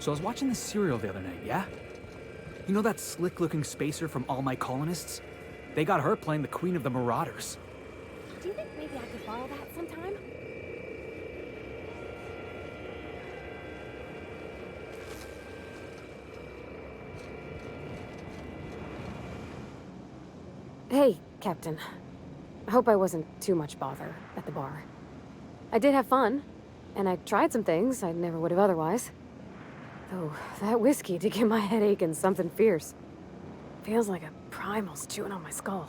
So I was watching the serial the other night, yeah? You know that slick-looking spacer from All My Colonists? They got her playing the Queen of the Marauders. Do you think maybe I could borrow that sometime? Hey, Captain. I hope I wasn't too much bother at the bar. I did have fun, and I tried some things I never would have otherwise. Though, that whiskey did get my head aching something fierce. Feels like a primal's chewing on my skull.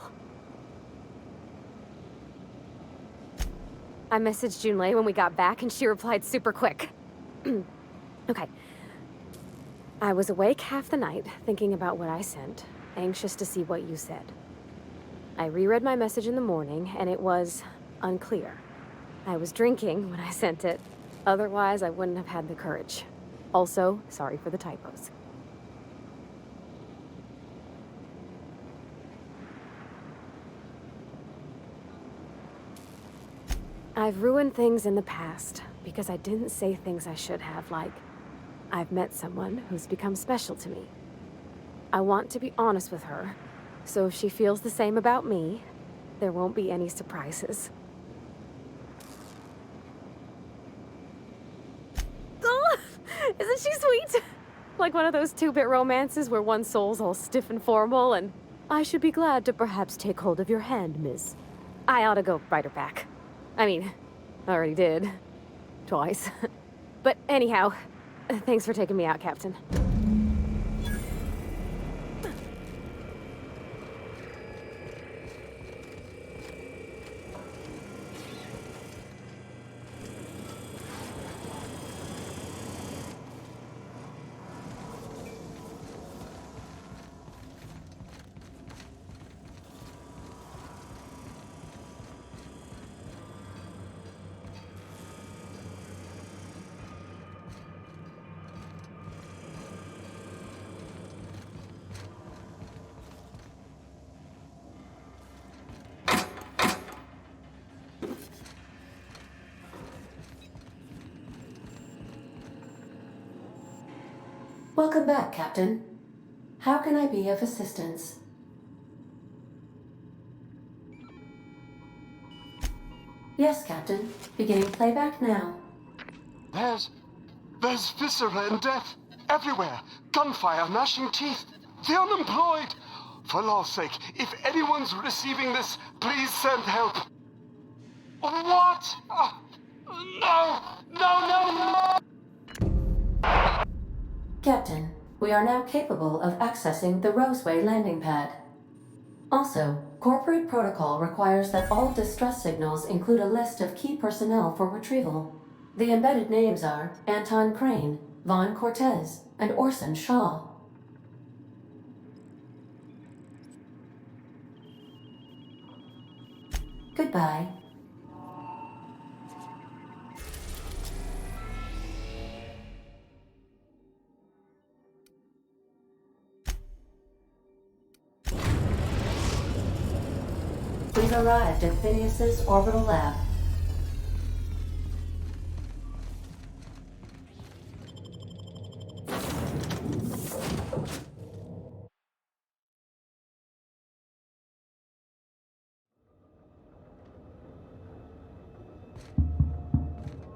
I messaged Junlei when we got back, and she replied super quick. Okay. I was awake half the night, thinking about what I sent, anxious to see what you said. I reread my message in the morning, and it was unclear. I was drinking when I sent it. Otherwise, I wouldn't have had the courage. Also, sorry for the typos. I've ruined things in the past because I didn't say things I should have, like, I've met someone who's become special to me. I want to be honest with her, so if she feels the same about me, there won't be any surprises. Oh, isn't she sweet? Like one of those two-bit romances where one soul's all stiff and formal and, I should be glad to perhaps take hold of your hand, miss. I ought to go write her back. I mean, I already did. Twice. But anyhow, thanks for taking me out, Captain. Welcome back, Captain. How can I be of assistance? Yes, Captain. Beginning playback now. There's viscera and death everywhere. Gunfire, gnashing teeth. The unemployed. For law's sake, if anyone's receiving this, please send help. What? No! No, no, no! Captain, we are now capable of accessing the Roseway landing pad. Also, corporate protocol requires that all distress signals include a list of key personnel for retrieval. The embedded names are Anton Crane, Vaughn Cortez, and Orson Shaw. Goodbye. We've arrived at Phineas's orbital lab.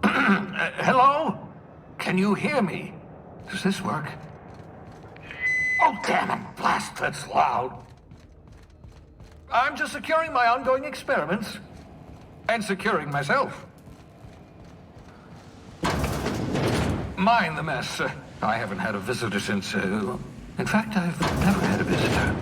Hello? Can you hear me? Does this work? Oh, damn it! Blast, that's loud. I'm just securing my ongoing experiments. And securing myself. Mind the mess. I haven't had a visitor since, in fact, I've never had a visitor.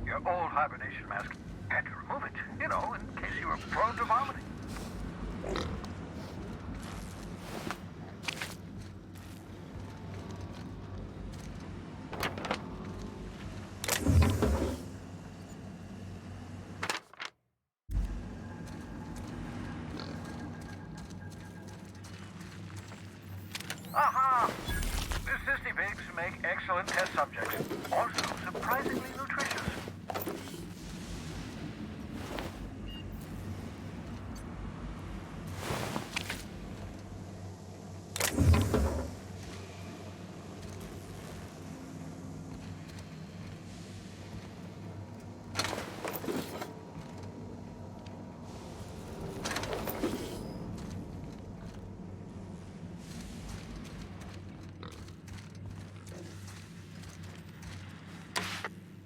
Your old hibernation mask. Had to remove it, you know, in case you were prone to vomiting. Aha! This Sissy Pigs make excellent test subjects. Also surprisingly nutritious.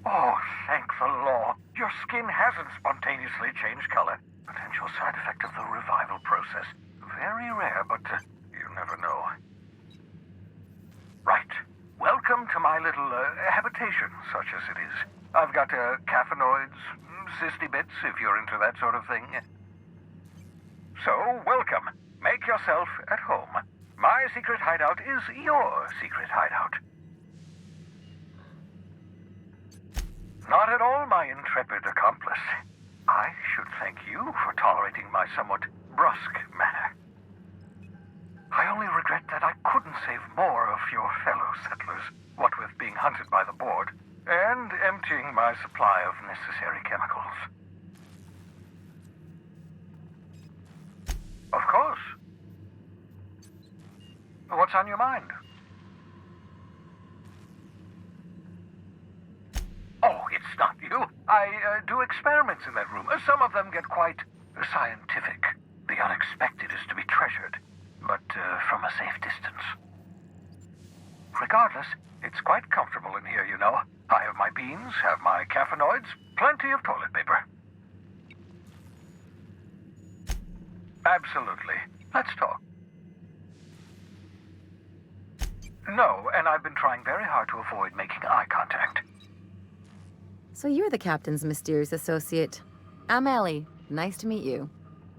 Oh, thank the law. Your skin hasn't spontaneously changed color. Potential side effect of the revival process. Very rare, but you never know. Right. Welcome to my little habitation, such as it is. I've got caffeinoids, cysty bits, if you're into that sort of thing. So, welcome. Make yourself at home. My secret hideout is your secret hideout. Not at all, my intrepid accomplice. I should thank you for tolerating my somewhat brusque manner. I only regret that I couldn't save more of your fellow settlers, what with being hunted by the board, and emptying my supply of necessary chemicals. Of course. What's on your mind? Oh, it's not you. I do experiments in that room. Some of them get quite scientific. The unexpected is to be treasured, but from a safe distance. Regardless, it's quite comfortable in here, you know. I have my beans, have my caffeinoids, plenty of toilet paper. Absolutely. Let's talk. No, and I've been trying very hard to avoid making eye contact. So you're the captain's mysterious associate. I'm Ellie. Nice to meet you.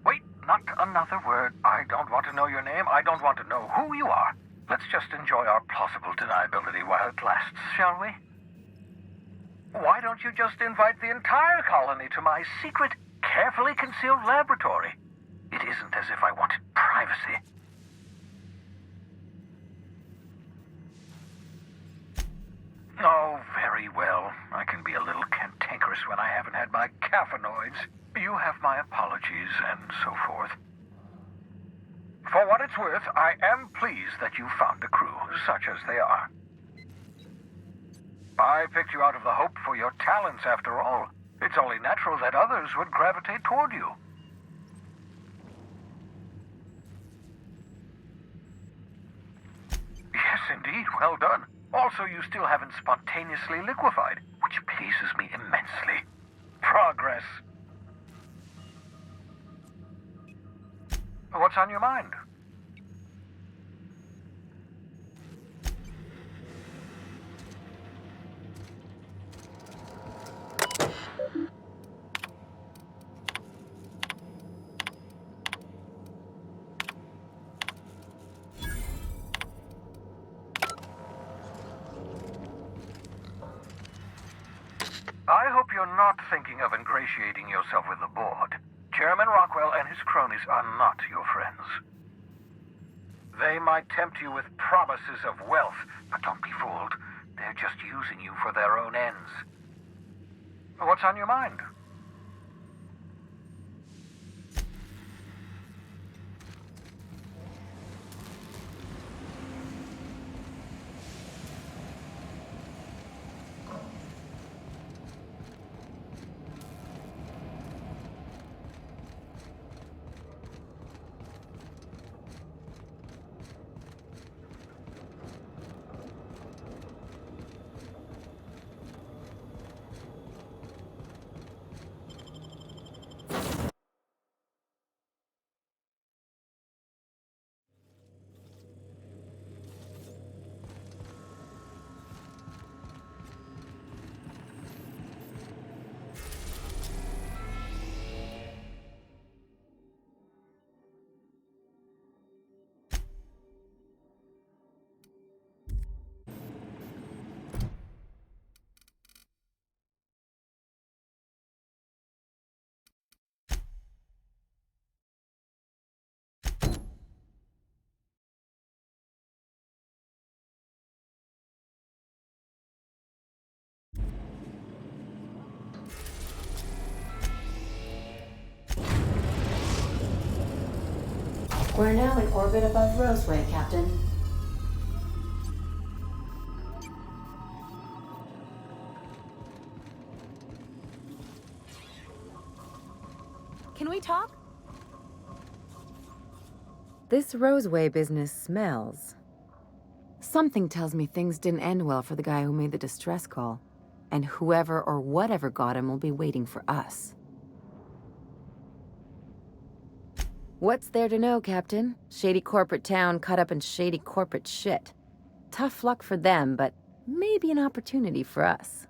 Wait, not another word. I don't want to know your name. I don't want to know who you are. Let's just enjoy our plausible deniability while it lasts, shall we? Why don't you just invite the entire colony to my secret, carefully concealed laboratory? It isn't as if I wanted privacy. Oh, very well. I can be a little cantankerous when I haven't had my caffeinoids. You have my apologies and so forth. For what it's worth, I am pleased that you found a crew, such as they are. I picked you out of the hope for your talents, after all. It's only natural that others would gravitate toward you. Yes, indeed. Well done. Also, you still haven't spontaneously liquefied, which pleases me immensely. Progress. What's on your mind? I hope you're not thinking of ingratiating yourself with the board. Chairman Rockwell and his cronies are not your friends. They might tempt you with promises of wealth, but don't be fooled. They're just using you for their own ends. What's on your mind? We're now in orbit above Roseway, Captain. Can we talk? This Roseway business smells. Something tells me things didn't end well for the guy who made the distress call. And whoever or whatever got him will be waiting for us. What's there to know, Captain? Shady corporate town caught up in shady corporate shit. Tough luck for them, but maybe an opportunity for us.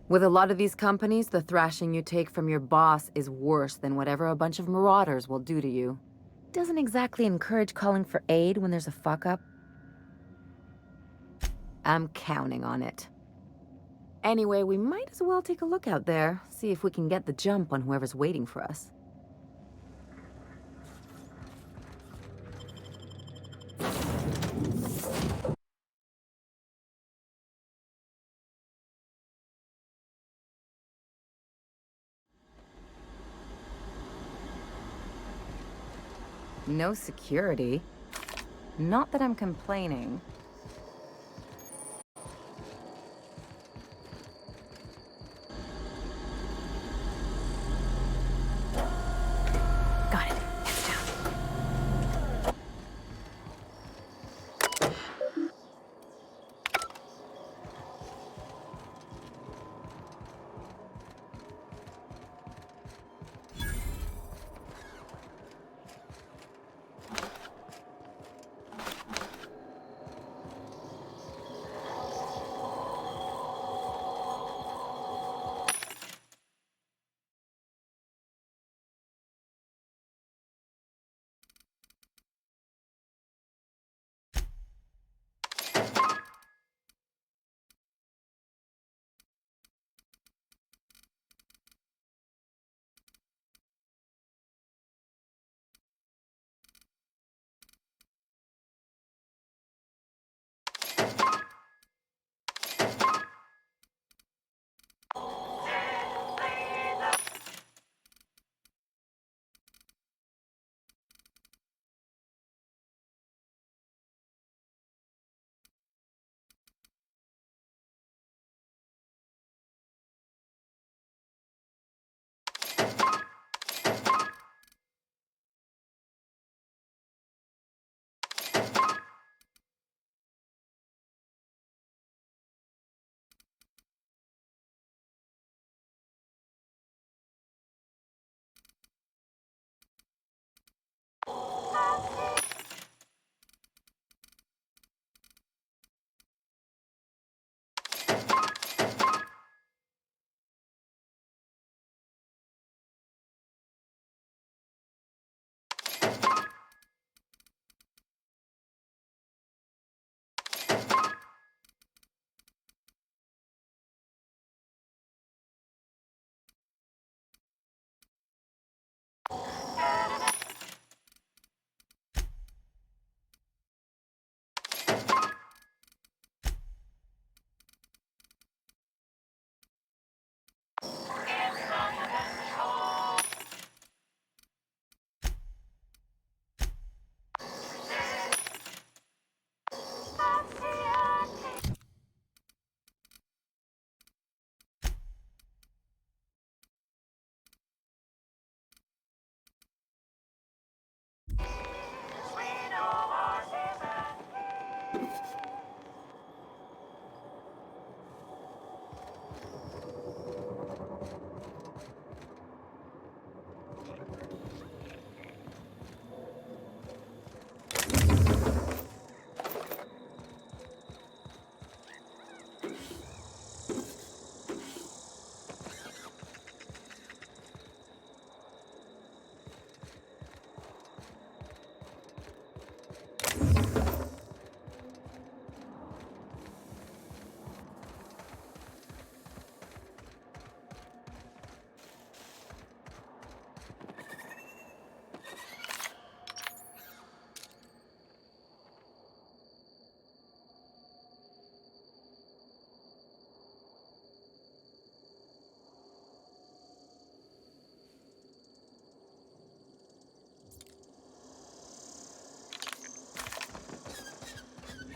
With a lot of these companies, the thrashing you take from your boss is worse than whatever a bunch of marauders will do to you. Doesn't exactly encourage calling for aid when there's a fuck-up. I'm counting on it. Anyway, we might as well take a look out there, see if we can get the jump on whoever's waiting for us. No security. Not that I'm complaining. Got it. Heads down.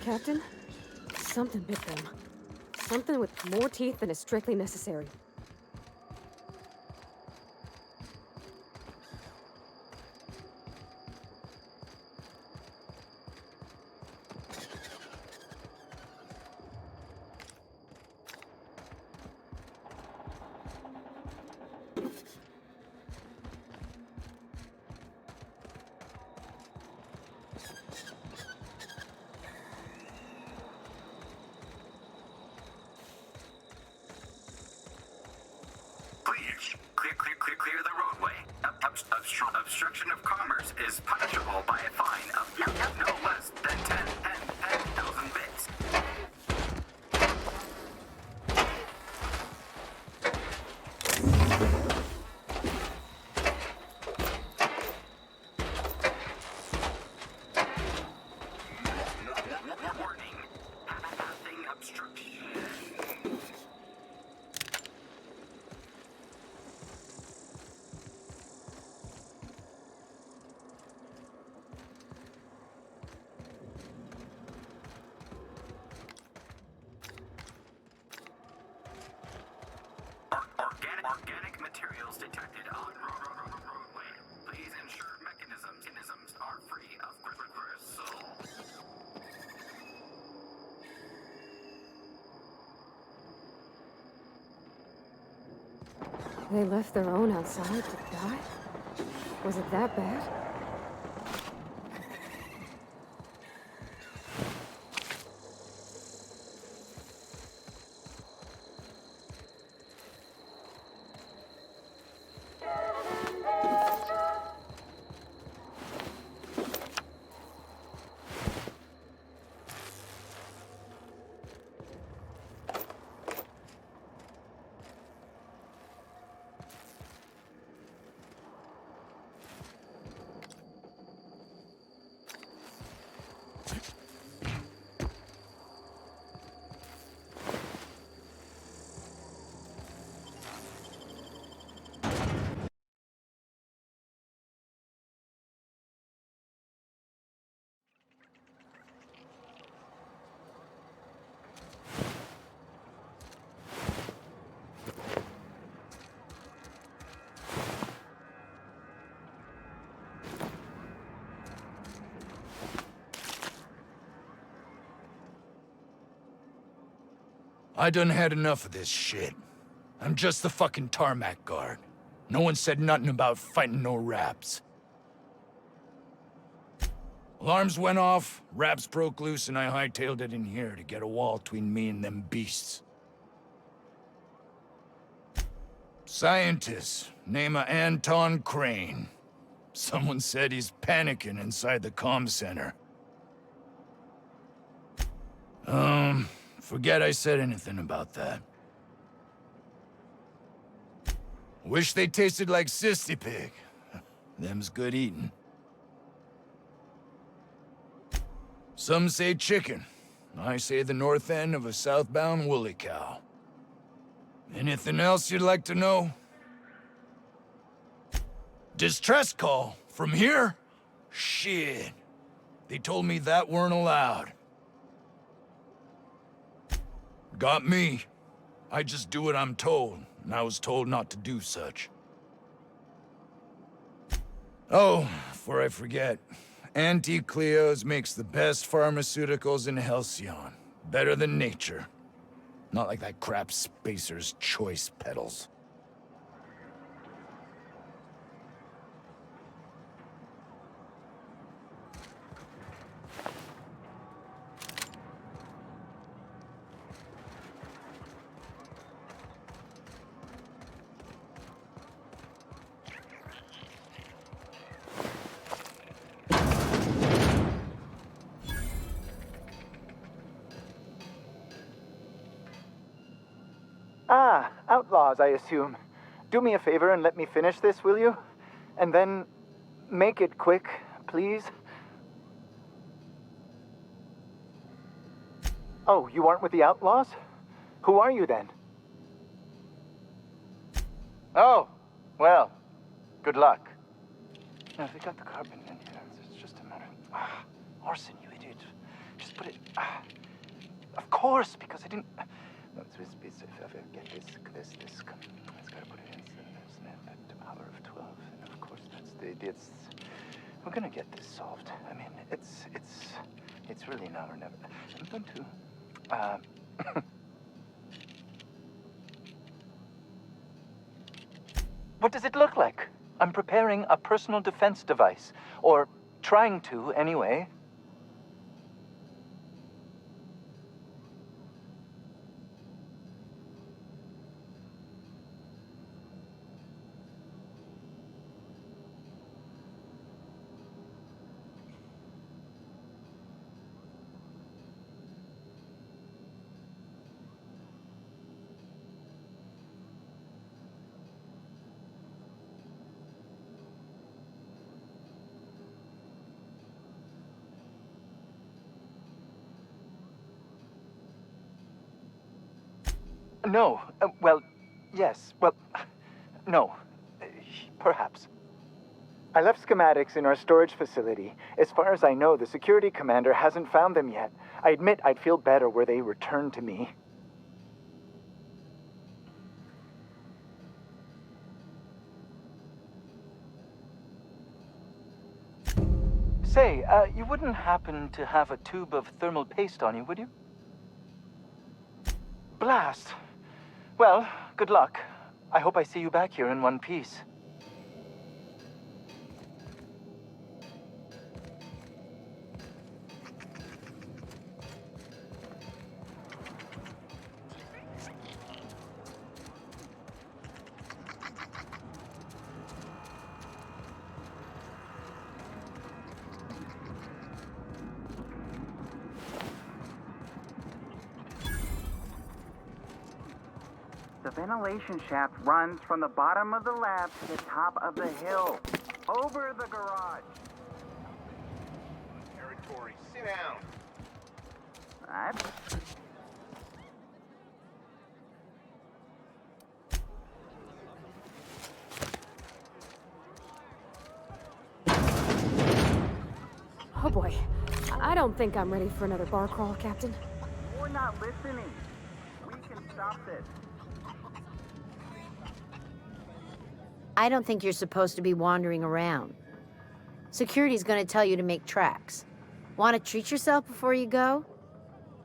Captain? Something bit them. Something with more teeth than is strictly necessary. Clear the roadway. Obstruction of commerce is punishable by a fine of no less than 10,000 bits. Warning. Passing obstruction. Organic materials detected on roadway. Please ensure mechanisms are free of gristle. They left their own outside to die? Was it that bad? I done had enough of this shit. I'm just the fucking tarmac guard. No one said nothing about fighting no raps. Alarms went off, raps broke loose, and I hightailed it in here to get a wall between me and them beasts. Scientist, name of Anton Crane. Someone said he's panicking inside the comm center. Forget I said anything about that. Wish they tasted like Sissy Pig. Them's good eating. Some say chicken. I say the north end of a southbound woolly cow. Anything else you'd like to know? Distress call? From here? Shit. They told me that weren't allowed. Got me. I just do what I'm told, and I was told not to do such. Oh, before I forget, Auntie Cleo's makes the best pharmaceuticals in Halcyon. Better than nature. Not like that crap Spacer's Choice peddles. Ah, outlaws, I assume. Do me a favor and let me finish this, will you? And then make it quick, please. Oh, you aren't with the outlaws? Who are you then? Oh, well, good luck. Now, they got the carbon in here. It's just a matter of... Ah, Orson, you idiot. Just put it... of course, because I didn't... No, it's if I get this... It's gotta put it in the power of 12. And of course, that's it's... We're gonna get this solved. I mean, it's really now or never. I'm going to... What does it look like? I'm preparing a personal defense device. Or trying to, anyway. No. Well, yes. Well, no. Perhaps. I left schematics in our storage facility. As far as I know, the security commander hasn't found them yet. I admit I'd feel better were they returned to me. Say, you wouldn't happen to have a tube of thermal paste on you, would you? Blast. Well, good luck. I hope I see you back here in one piece. The ventilation shaft runs from the bottom of the lab to the top of the hill, over the garage. Territory, sit down. Oh boy. I don't think I'm ready for another bar crawl, Captain. We're not listening. We can stop this. I don't think you're supposed to be wandering around. Security's gonna tell you to make tracks. Want to treat yourself before you go?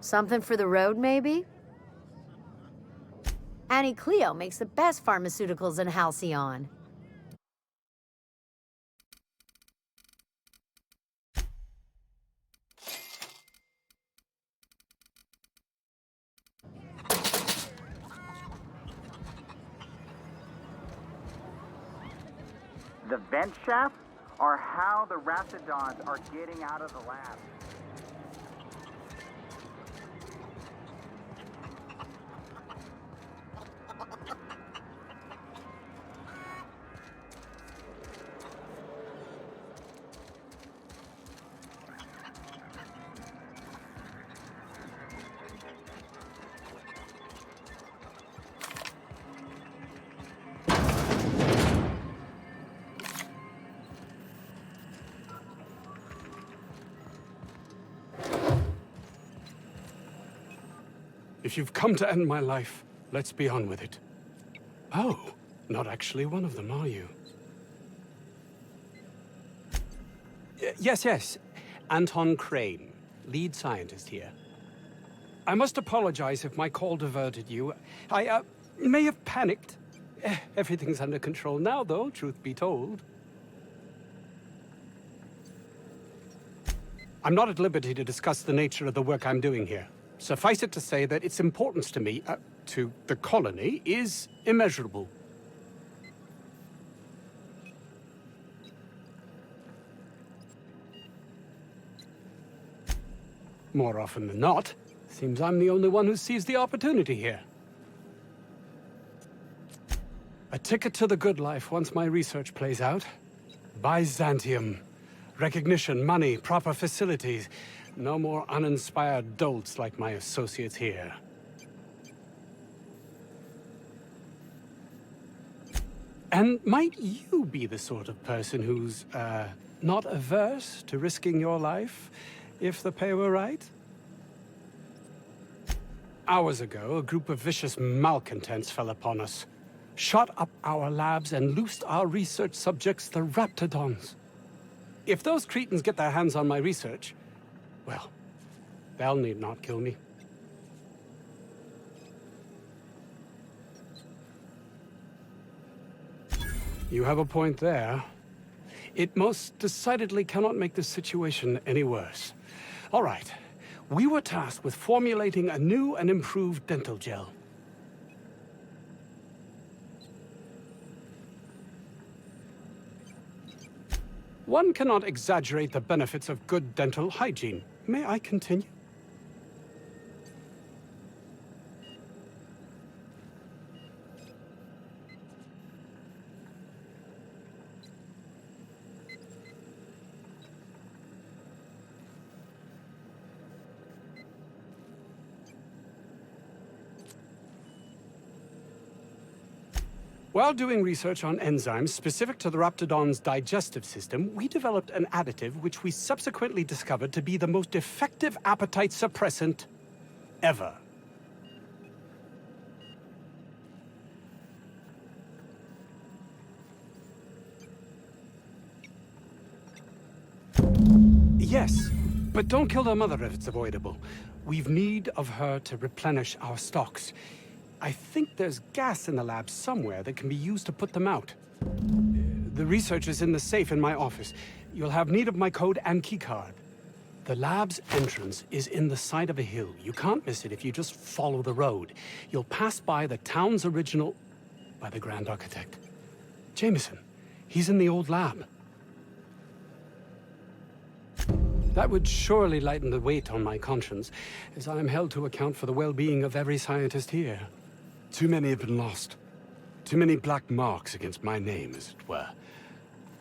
Something for the road, maybe? Annie Cleo makes the best pharmaceuticals in Halcyon. The vent shafts are how the Raptidons are getting out of the lab. If you've come to end my life, let's be on with it. Oh, not actually one of them, are you? Yes. Anton Crane, lead scientist here. I must apologize if my call diverted you. I may have panicked. Everything's under control now, though, truth be told. I'm not at liberty to discuss the nature of the work I'm doing here. Suffice it to say that its importance to me, to the colony, is immeasurable. More often than not, seems I'm the only one who sees the opportunity here. A ticket to the good life once my research plays out. Byzantium. Recognition, money, proper facilities. No more uninspired dolts like my associates here. And might you be the sort of person who's, not averse to risking your life if the pay were right? hours ago, a group of vicious malcontents fell upon us, shot up our labs, and loosed our research subjects, the Raptidons. If those cretins get their hands on my research, well, they'll need not kill me. You have a point there. It most decidedly cannot make the situation any worse. All right. We were tasked with formulating a new and improved dental gel. One cannot exaggerate the benefits of good dental hygiene. May I continue? While doing research on enzymes specific to the Raptidon's digestive system, we developed an additive which we subsequently discovered to be the most effective appetite suppressant ever. Yes, but don't kill their mother if it's avoidable. We've need of her to replenish our stocks. I think there's gas in the lab somewhere that can be used to put them out. The research is in the safe in my office. You'll have need of my code and keycard. The lab's entrance is in the side of a hill. You can't miss it if you just follow the road. You'll pass by the town's original... by the Grand Architect. Jameson. He's in the old lab. That would surely lighten the weight on my conscience, as I am held to account for the well-being of every scientist here. Too many have been lost. Too many black marks against my name, as it were.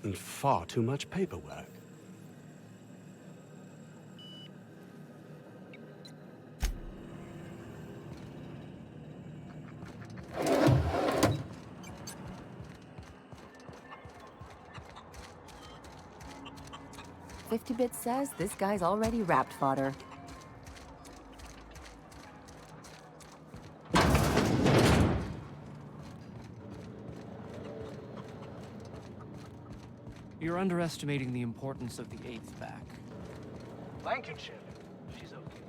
And far too much paperwork. "50-bit says this guy's already wrapped fodder. You're underestimating the importance of the 8th pack. Lancashire. She's okay.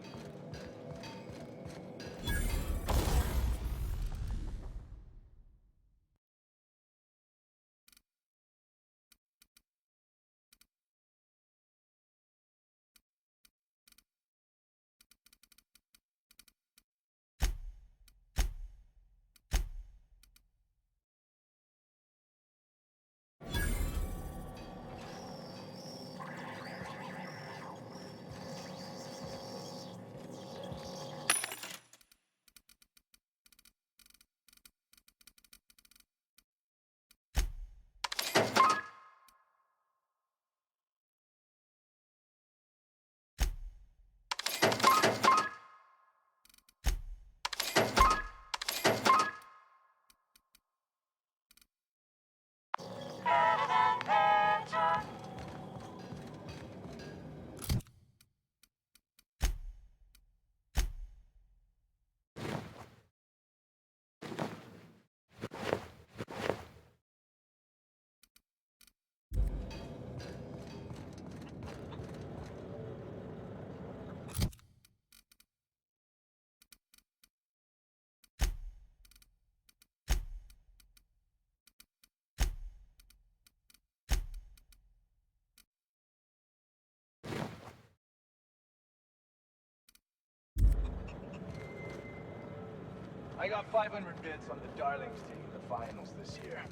I got 500 bits on the Darlings team in the finals this year.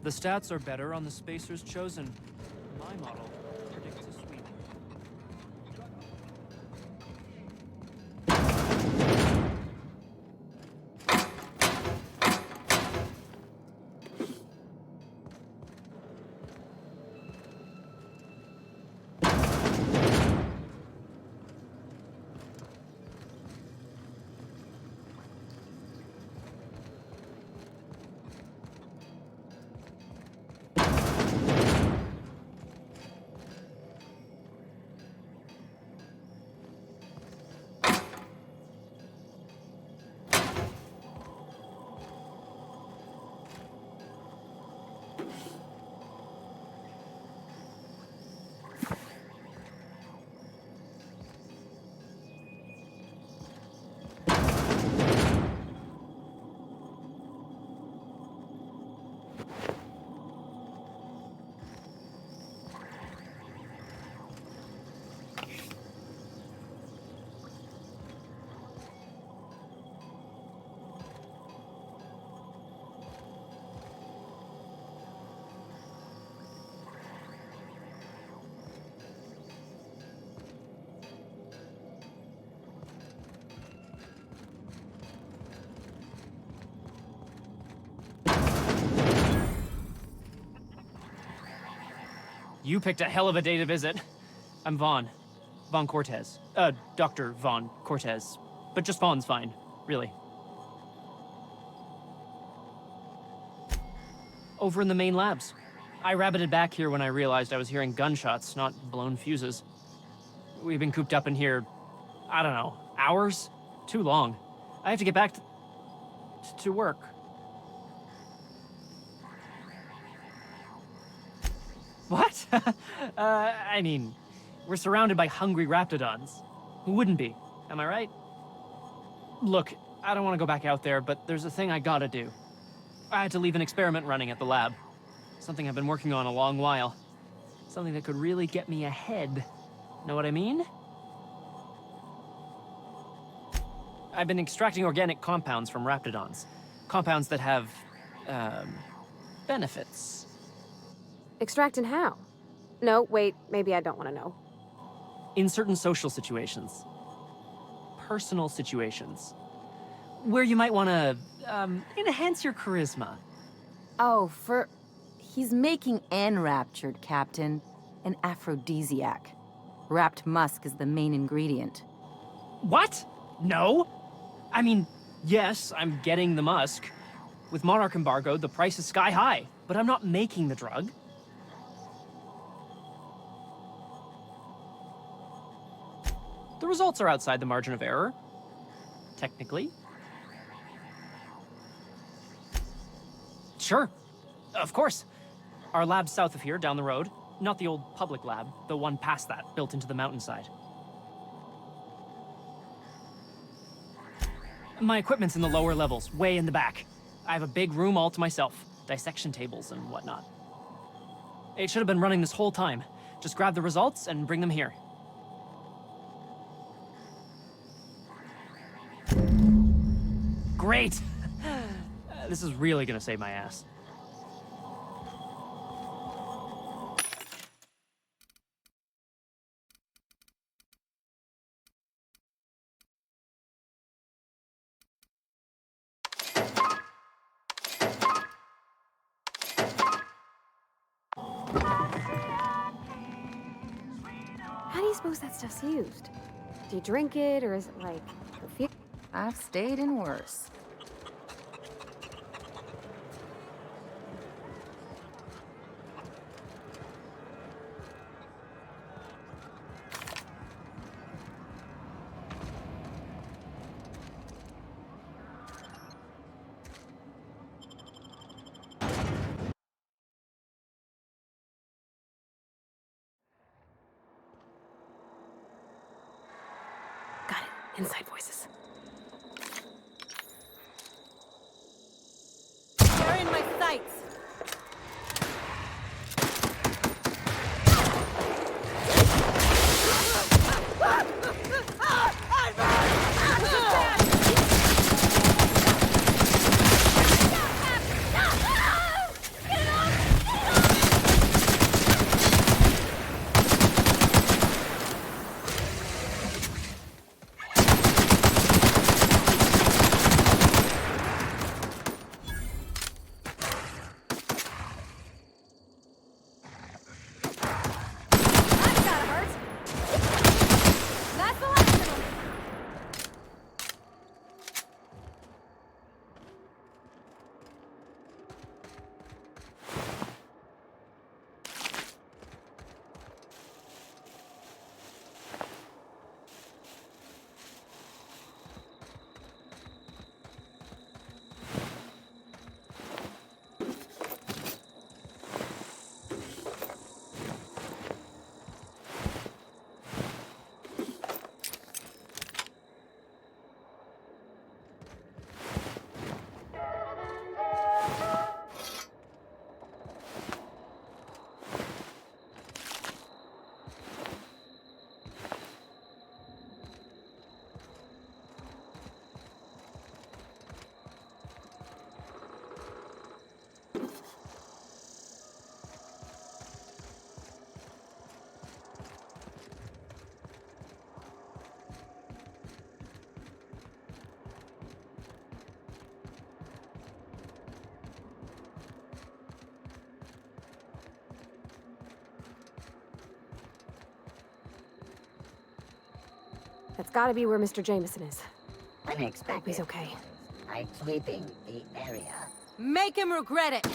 The stats are better on the spacers chosen. My model predicts a sweep. You picked a hell of a day to visit. I'm Vaughn. Vaughn Cortez. Dr. Vaughn Cortez. But just Vaughn's fine, really. Over in the main labs. I rabbited back here when I realized I was hearing gunshots, not blown fuses. We've been cooped up in here, I don't know, hours? Too long. I have to get back to work. What? I mean, we're surrounded by hungry raptidons. Who wouldn't be? Am I right? Look, I don't want to go back out there, but there's a thing I gotta do. I had to leave an experiment running at the lab. Something I've been working on a long while. Something that could really get me ahead. Know what I mean? I've been extracting organic compounds from raptidons. Compounds that have, benefits. Extracting how? No, wait, maybe I don't want to know. In certain social situations. Personal situations. Where you might want to, enhance your charisma. Oh, he's making enraptured, Captain. An aphrodisiac. Wrapped musk is the main ingredient. What? No? I mean, yes, I'm getting the musk. With Monarch embargo, the price is sky high, but I'm not making the drug. The results are outside the margin of error. Technically. Sure. Of course. Our lab's south of here, down the road. Not the old public lab, the one past that, built into the mountainside. My equipment's in the lower levels, way in the back. I have a big room all to myself, dissection tables and whatnot. It should have been running this whole time. Just grab the results and bring them here. Great! This is really gonna save my ass. How do you suppose that stuff's used? Do you drink it, or is it like perfume? I've stayed in worse. Got it. Inside voices. They're in my sights! That's gotta be where Mr. Jameson is. Unexpected. Hope he's okay. I'm sweeping the area. Make him regret it!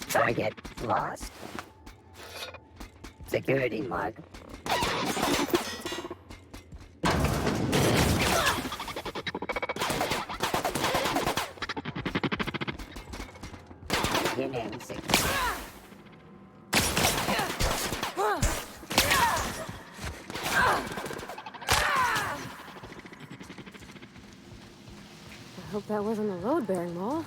Target lost. Security mug. Unit 6. I hope that wasn't a load-bearing wall.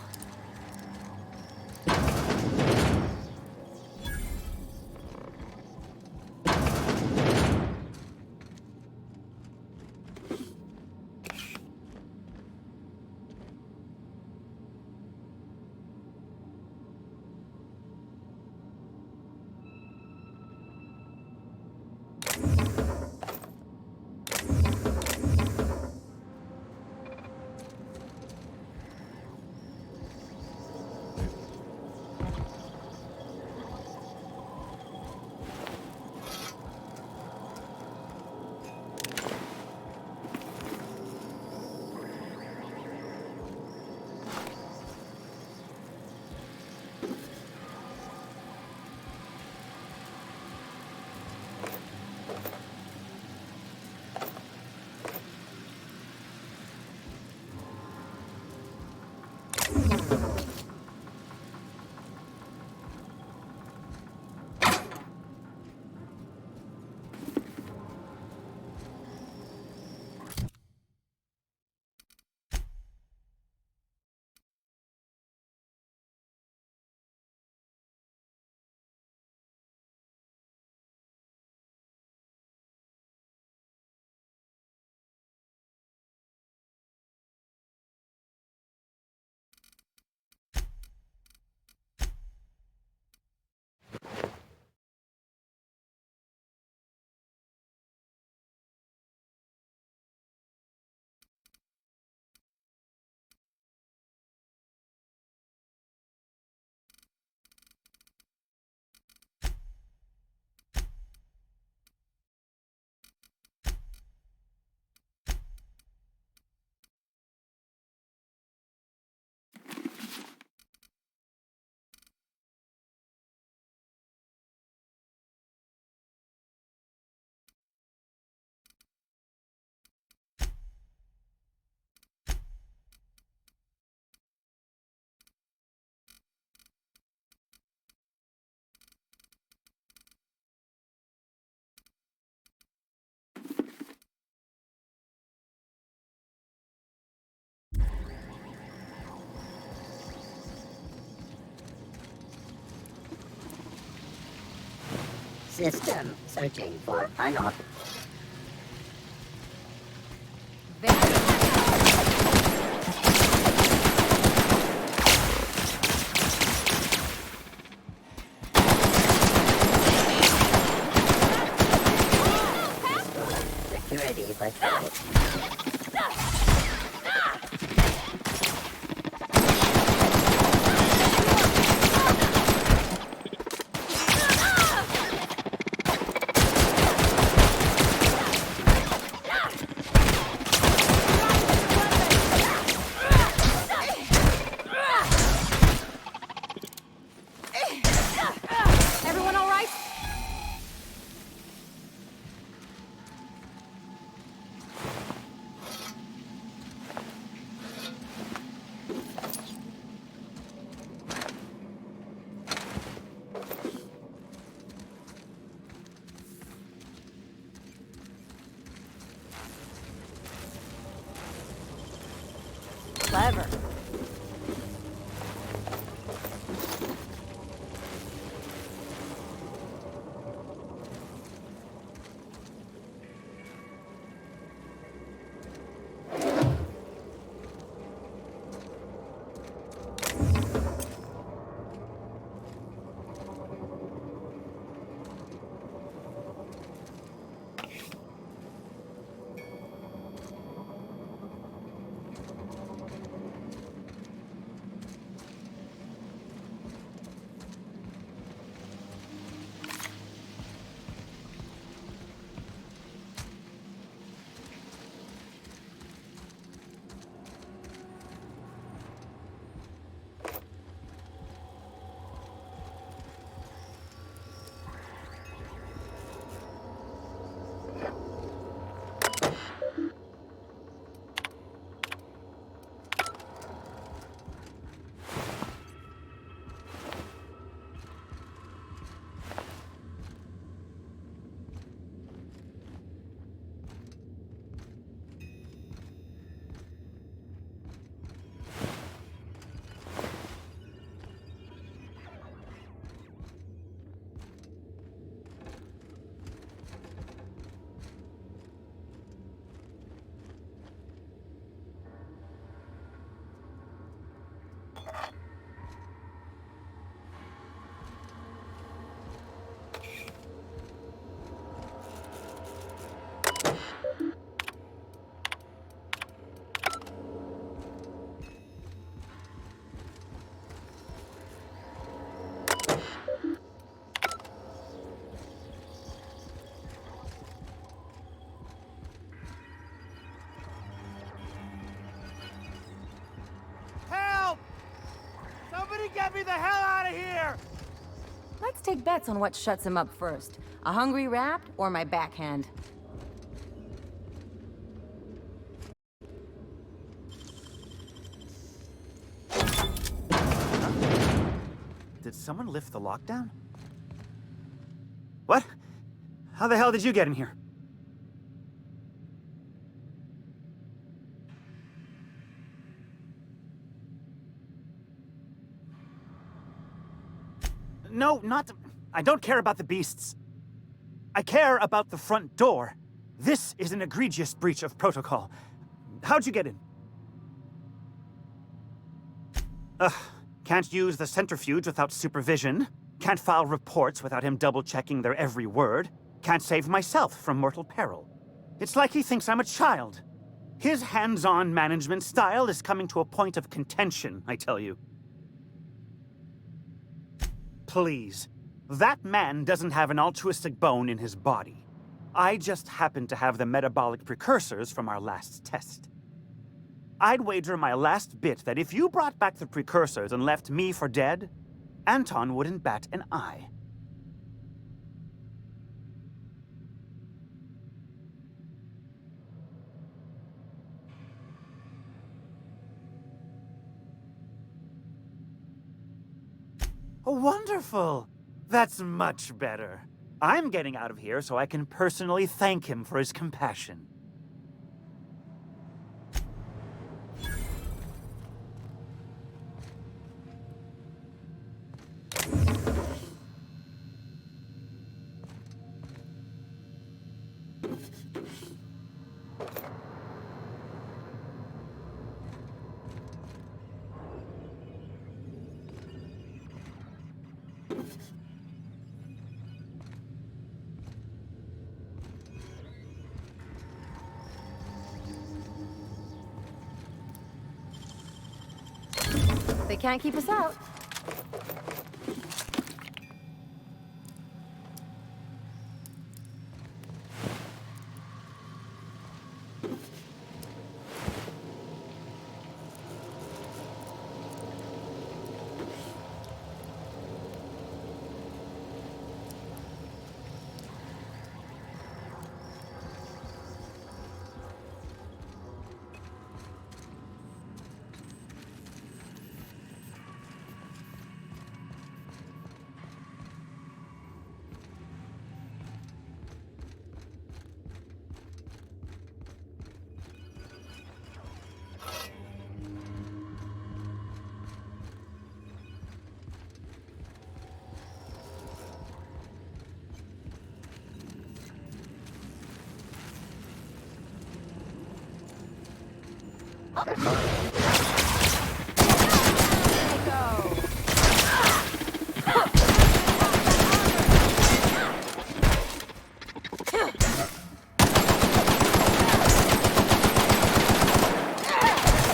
System searching for unknown. Security patrol. Everyone all right? Clever. Get me the hell out of here! Let's take bets on what shuts him up first. A hungry rat or my backhand? Did someone lift the lockdown? What? How the hell did you get in here? No, not... I don't care about the beasts. I care about the front door. This is an egregious breach of protocol. How'd you get in? Ugh. Can't use the centrifuge without supervision. Can't file reports without him double-checking their every word. Can't save myself from mortal peril. It's like he thinks I'm a child. His hands-on management style is coming to a point of contention, I tell you. Please. That man doesn't have an altruistic bone in his body. I just happen to have the metabolic precursors from our last test. I'd wager my last bit that if you brought back the precursors and left me for dead, Anton wouldn't bat an eye. Wonderful! That's much better. I'm getting out of here so I can personally thank him for his compassion. They can't keep us out.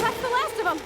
That's the last of them.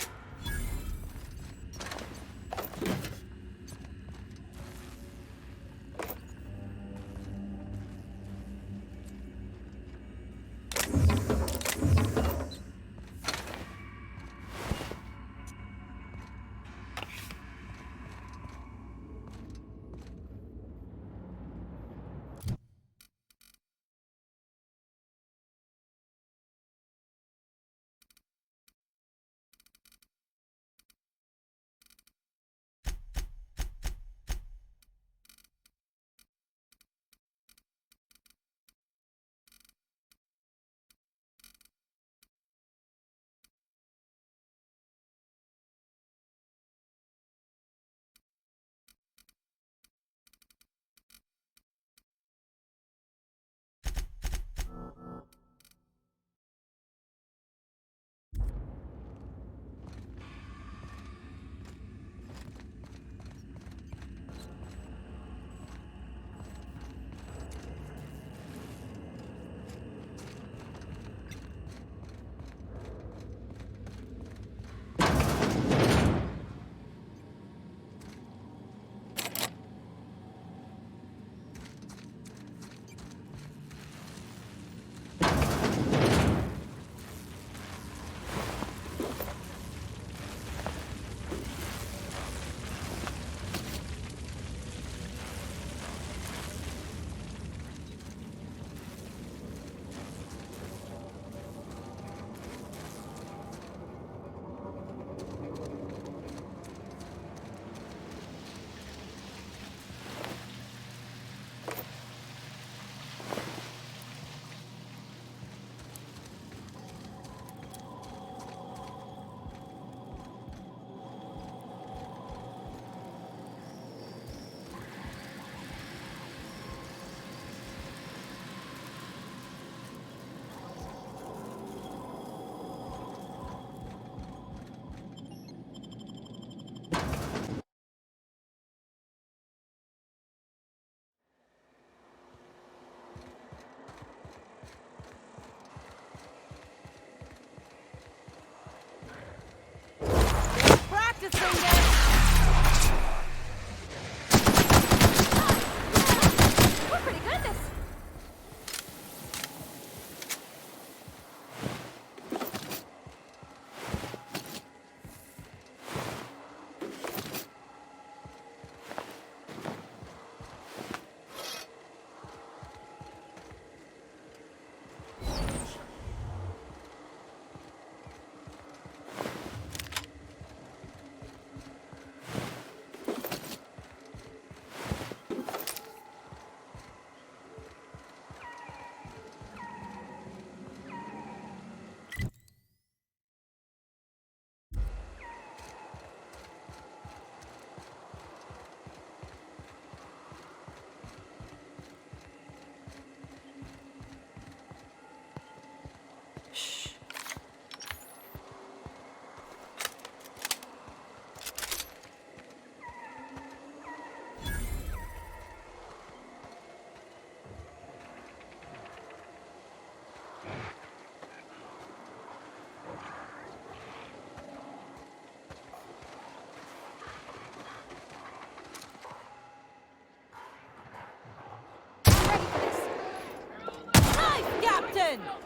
Captain!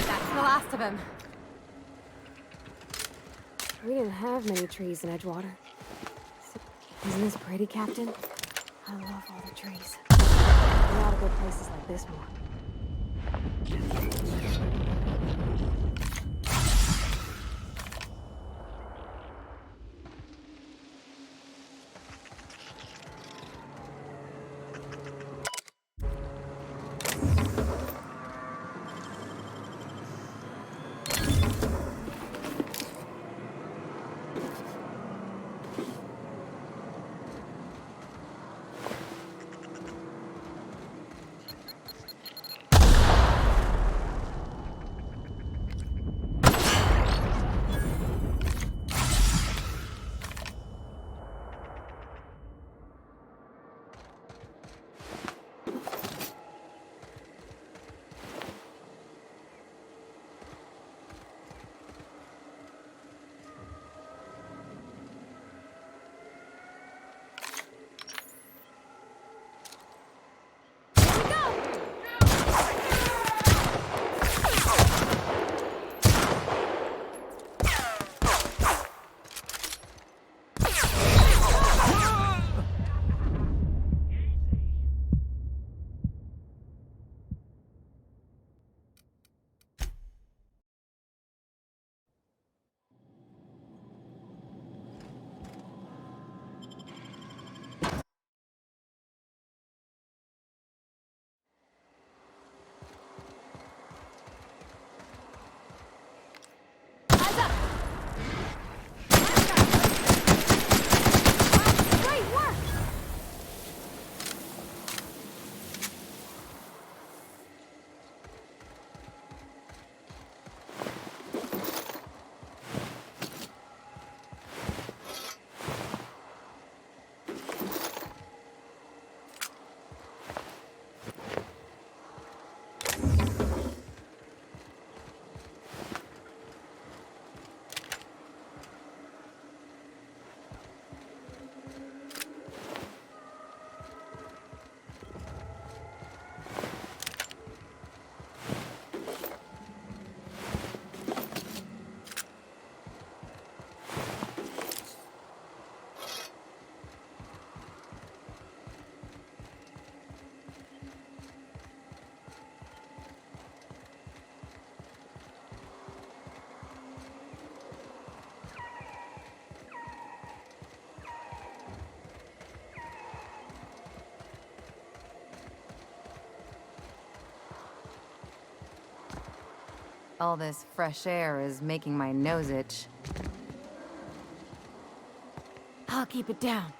That's the last of him. We didn't have many trees in Edgewater. Isn't this pretty, Captain? I love all the trees. We ought to go places like this more. All this fresh air is making my nose itch. I'll keep it down.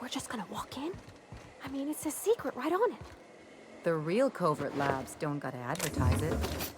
We're just gonna walk in? I mean, it's a secret right on it. The real covert labs don't gotta advertise it.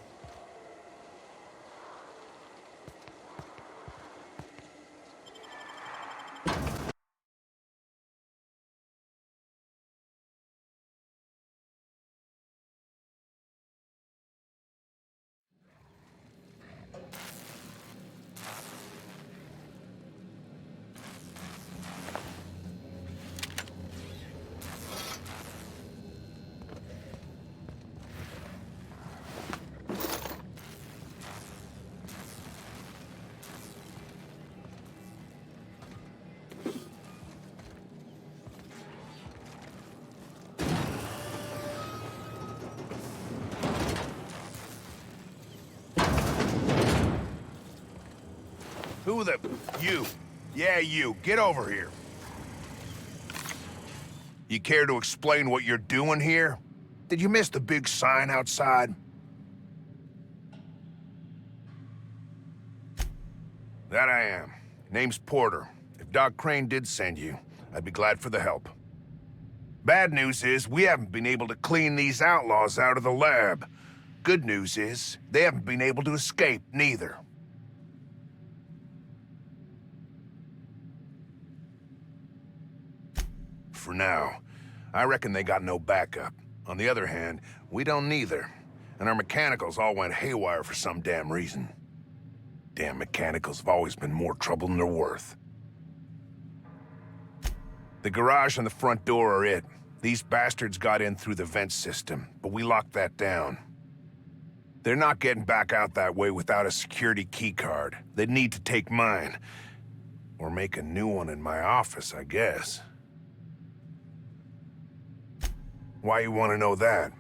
Who the... You. Yeah, you. Get over here. You care to explain what you're doing here? Did you miss the big sign outside? That I am. Name's Porter. If Doc Crane did send you, I'd be glad for the help. Bad news is, we haven't been able to clean these outlaws out of the lab. Good news is, they haven't been able to escape, neither. For now. I reckon they got no backup. On the other hand, we don't neither. And our mechanicals all went haywire for some damn reason. Damn mechanicals have always been more trouble than they're worth. The garage and the front door are it. These bastards got in through the vent system, but we locked that down. They're not getting back out that way without a security keycard. They'd need to take mine. Or make a new one in my office, I guess. Why you want to know that?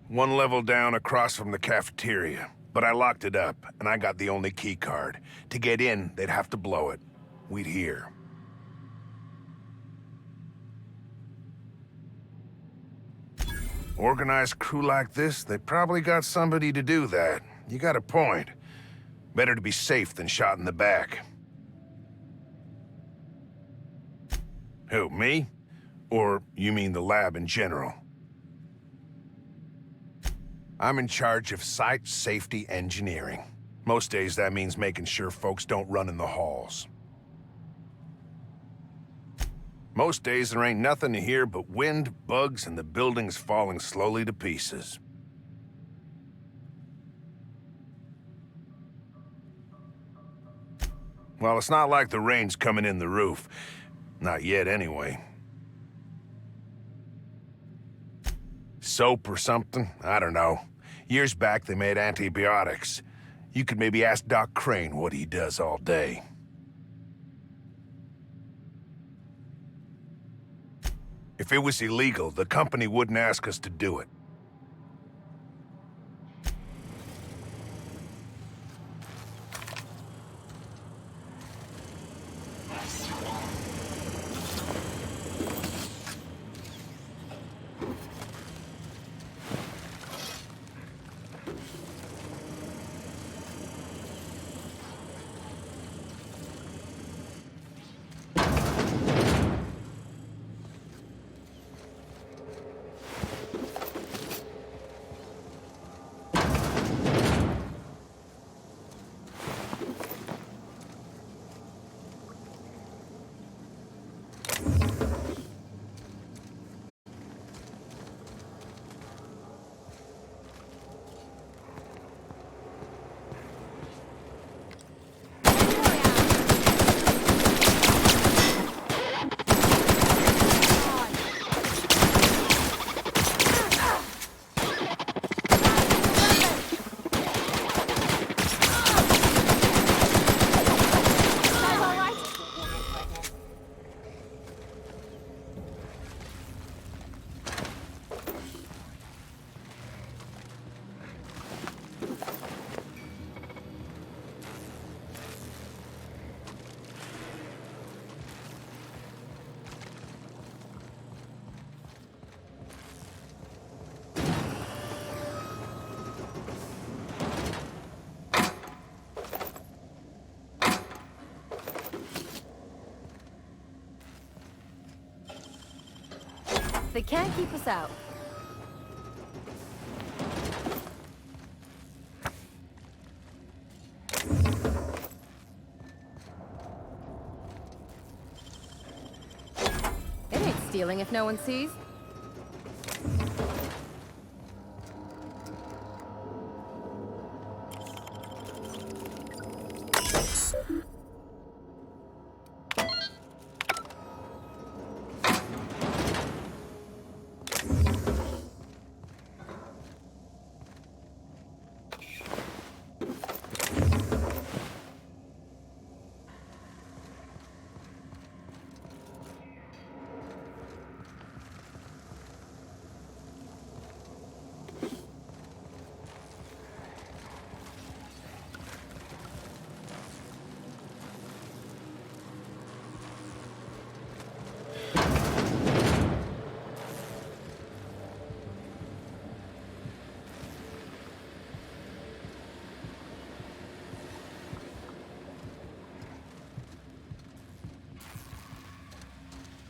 One level down across from the cafeteria, but I locked it up, and I got the only key card. To get in, they'd have to blow it. We'd hear. Organized crew like this, they probably got somebody to do that. You got a point. Better to be safe than shot in the back. Who, me? Or you mean the lab in general? I'm in charge of site safety engineering. Most days that means making sure folks don't run in the halls. Most days there ain't nothing to hear but wind, bugs, and the buildings falling slowly to pieces. Well, it's not like the rain's coming in the roof. Not yet, anyway. Soap or something? I don't know. Years back, they made antibiotics. You could maybe ask Doc Crane what he does all day. If it was illegal, the company wouldn't ask us to do it. They can't keep us out. It ain't stealing if no one sees.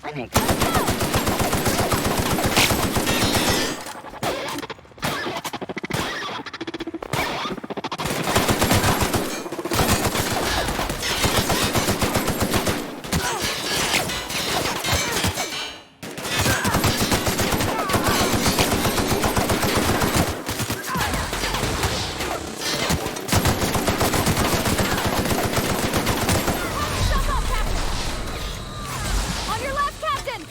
I think. On your left, Captain!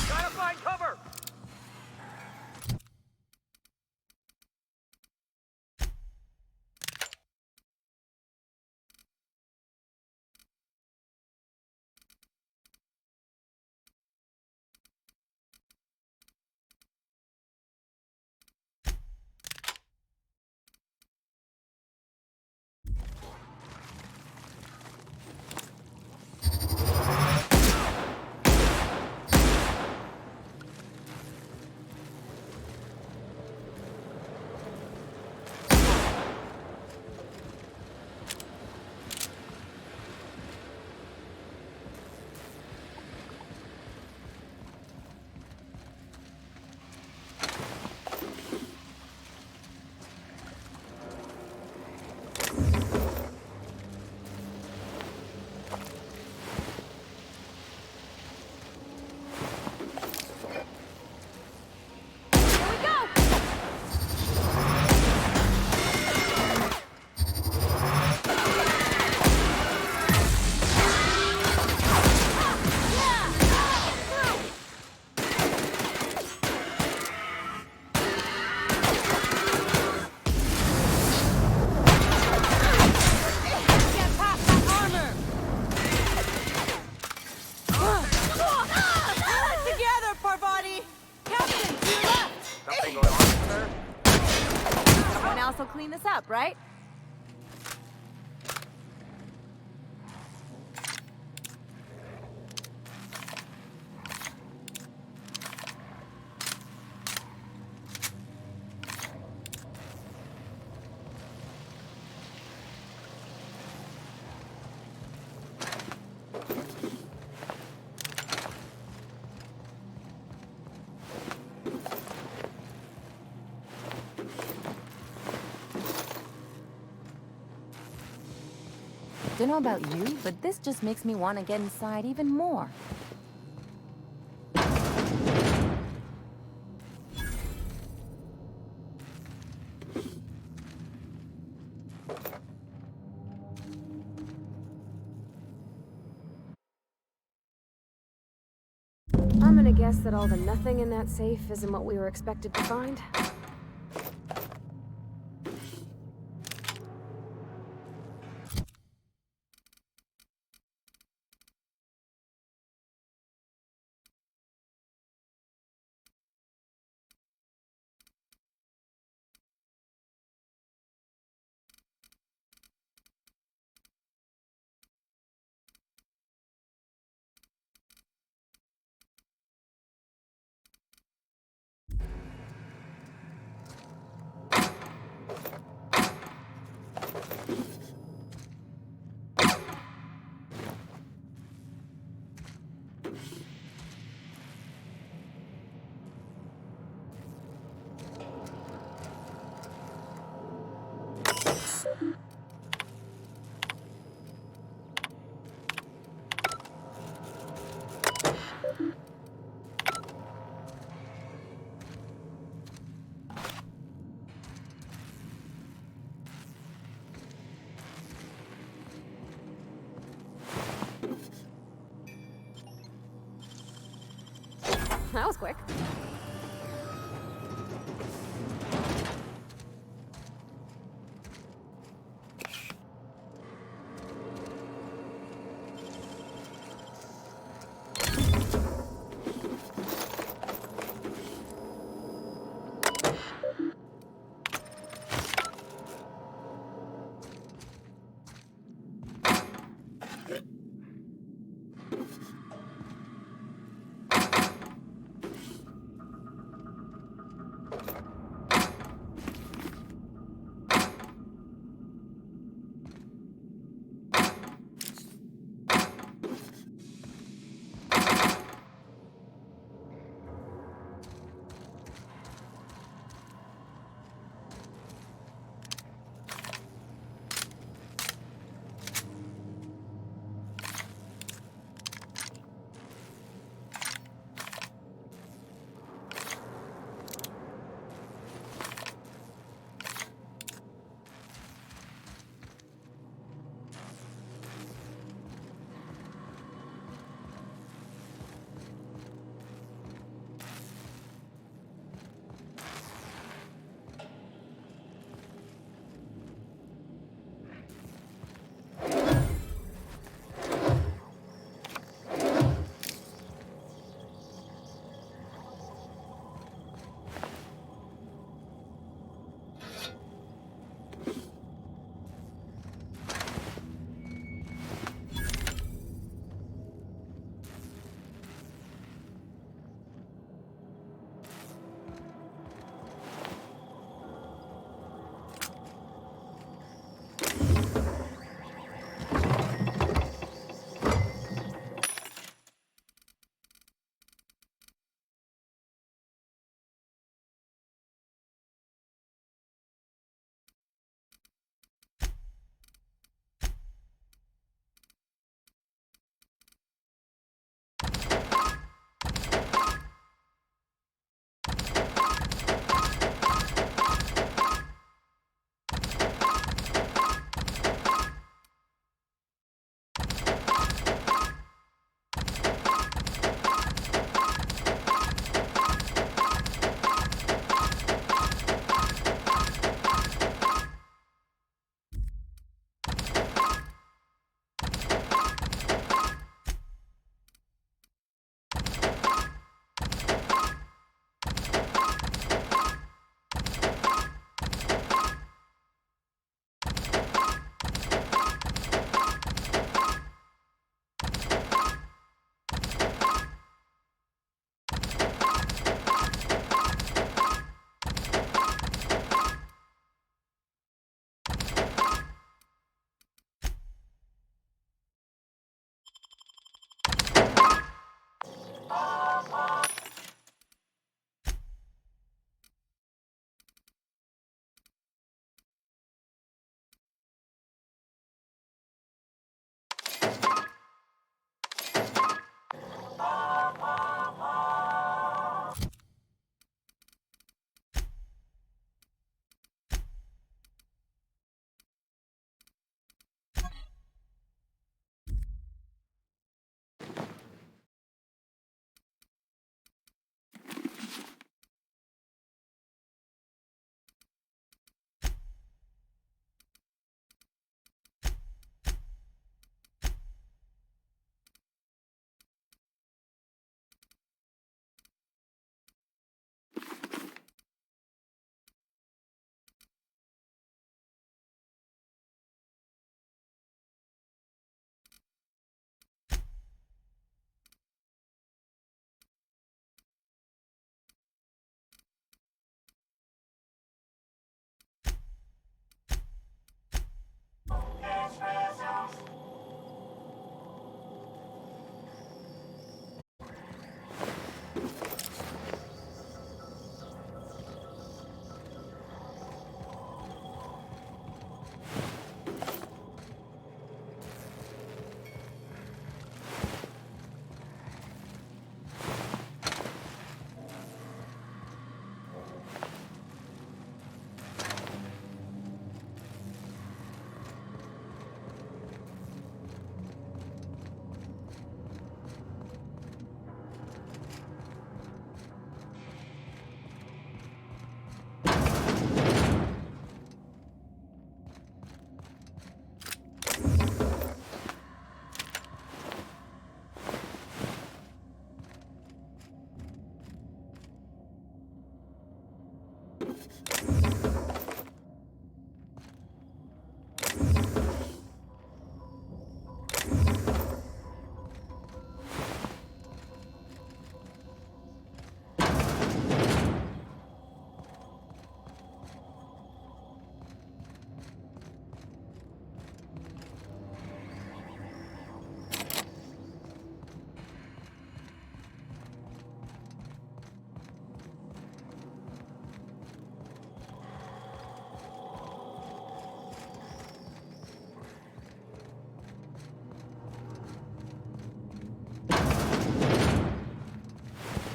Gotta find cover! Someone else will clean this up, right? Don't know about you, but this just makes me want to get inside even more. I'm gonna guess that all the nothing in that safe isn't what we were expected to find. That was quick.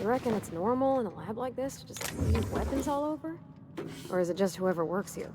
You reckon it's normal in a lab like this to just leave weapons all over? Or is it just whoever works here?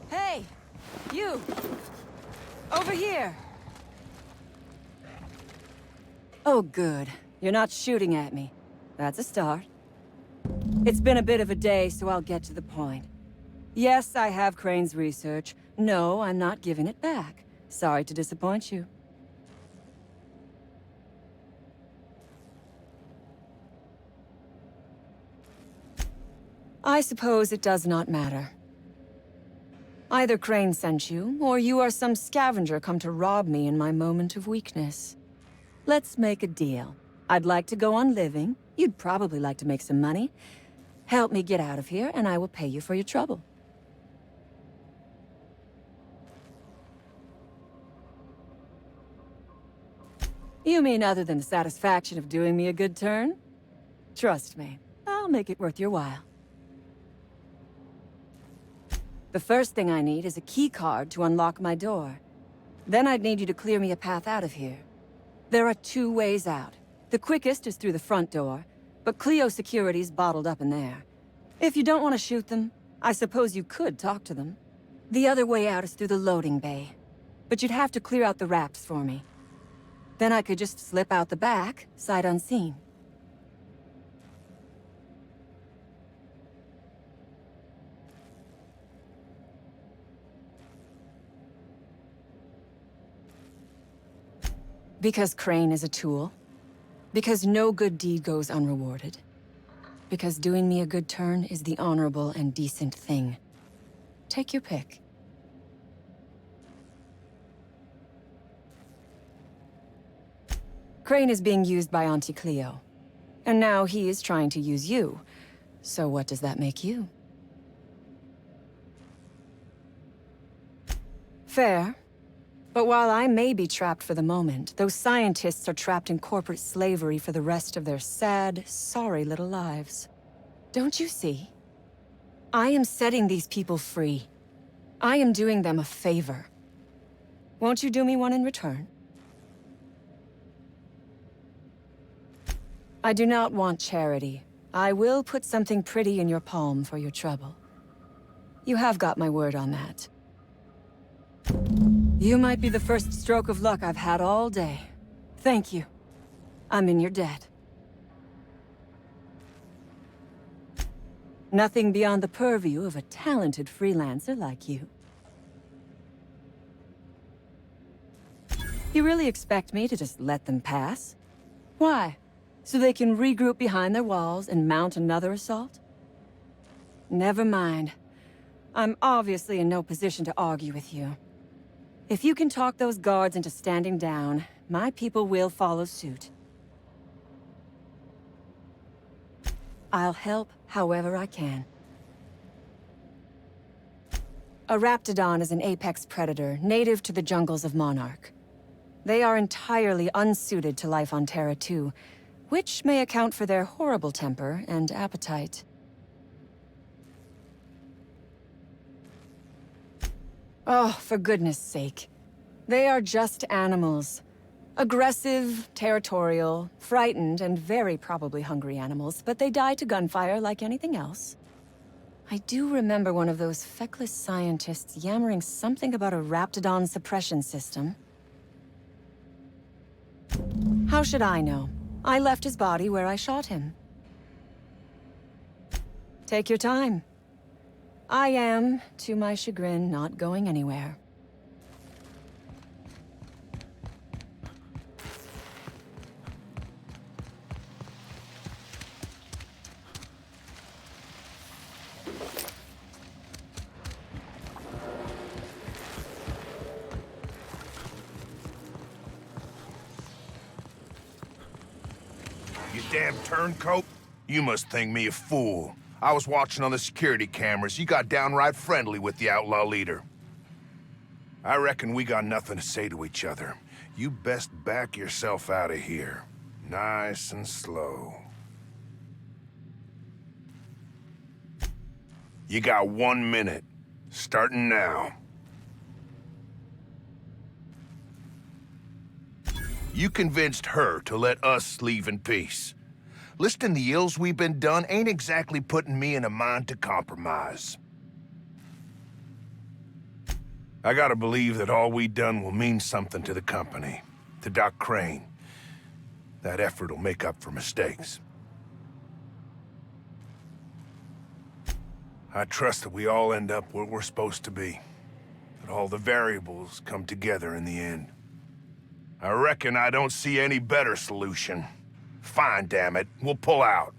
Hey! You! Over here! Oh, good. You're not shooting at me. That's a start. It's been a bit of a day, so I'll get to the point. Yes, I have Crane's research. No, I'm not giving it back. Sorry to disappoint you. I suppose it does not matter. Either Crane sent you, or you are some scavenger come to rob me in my moment of weakness. Let's make a deal. I'd like to go on living. You'd probably like to make some money. Help me get out of here, and I will pay you for your trouble. You mean other than the satisfaction of doing me a good turn? Trust me, I'll make it worth your while. The first thing I need is a key card to unlock my door. Then I'd need you to clear me a path out of here. There are 2 ways out. The quickest is through the front door, but Cleo security's bottled up in there. If you don't want to shoot them, I suppose you could talk to them. The other way out is through the loading bay, but you'd have to clear out the wraps for me. Then I could just slip out the back, sight unseen. Because Crane is a tool. Because no good deed goes unrewarded. Because doing me a good turn is the honorable and decent thing. Take your pick. Crane is being used by Auntie Cleo. And now he is trying to use you. So what does that make you? Fair. But while I may be trapped for the moment, those scientists are trapped in corporate slavery for the rest of their sad, sorry little lives. Don't you see? I am setting these people free. I am doing them a favor. Won't you do me one in return? I do not want charity. I will put something pretty in your palm for your trouble. You have got my word on that. You might be the first stroke of luck I've had all day. Thank you. I'm in your debt. Nothing beyond the purview of a talented freelancer like you. You really expect me to just let them pass? Why? So they can regroup behind their walls and mount another assault? Never mind. I'm obviously in no position to argue with you. If you can talk those guards into standing down, my people will follow suit. I'll help however I can. A Raptidon is an apex predator, native to the jungles of Monarch. They are entirely unsuited to life on Terra 2, which may account for their horrible temper and appetite. Oh, for goodness sake. They are just animals. Aggressive, territorial, frightened, and very probably hungry animals, but they die to gunfire like anything else. I do remember one of those feckless scientists yammering something about a Raptidon suppression system. How should I know? I left his body where I shot him. Take your time. I am, to my chagrin, not going anywhere. You damn turncoat. You must think me a fool. I was watching on the security cameras. You got downright friendly with the outlaw leader. I reckon we got nothing to say to each other. You best back yourself out of here. Nice and slow. You got 1 minute. Starting now. You convinced her to let us leave in peace. Listing the ills we've been done ain't exactly putting me in a mind to compromise. I gotta believe that all we done will mean something to the company, to Doc Crane. That effort will make up for mistakes. I trust that we all end up where we're supposed to be. That all the variables come together in the end. I reckon I don't see any better solution. Fine, damn it. We'll pull out.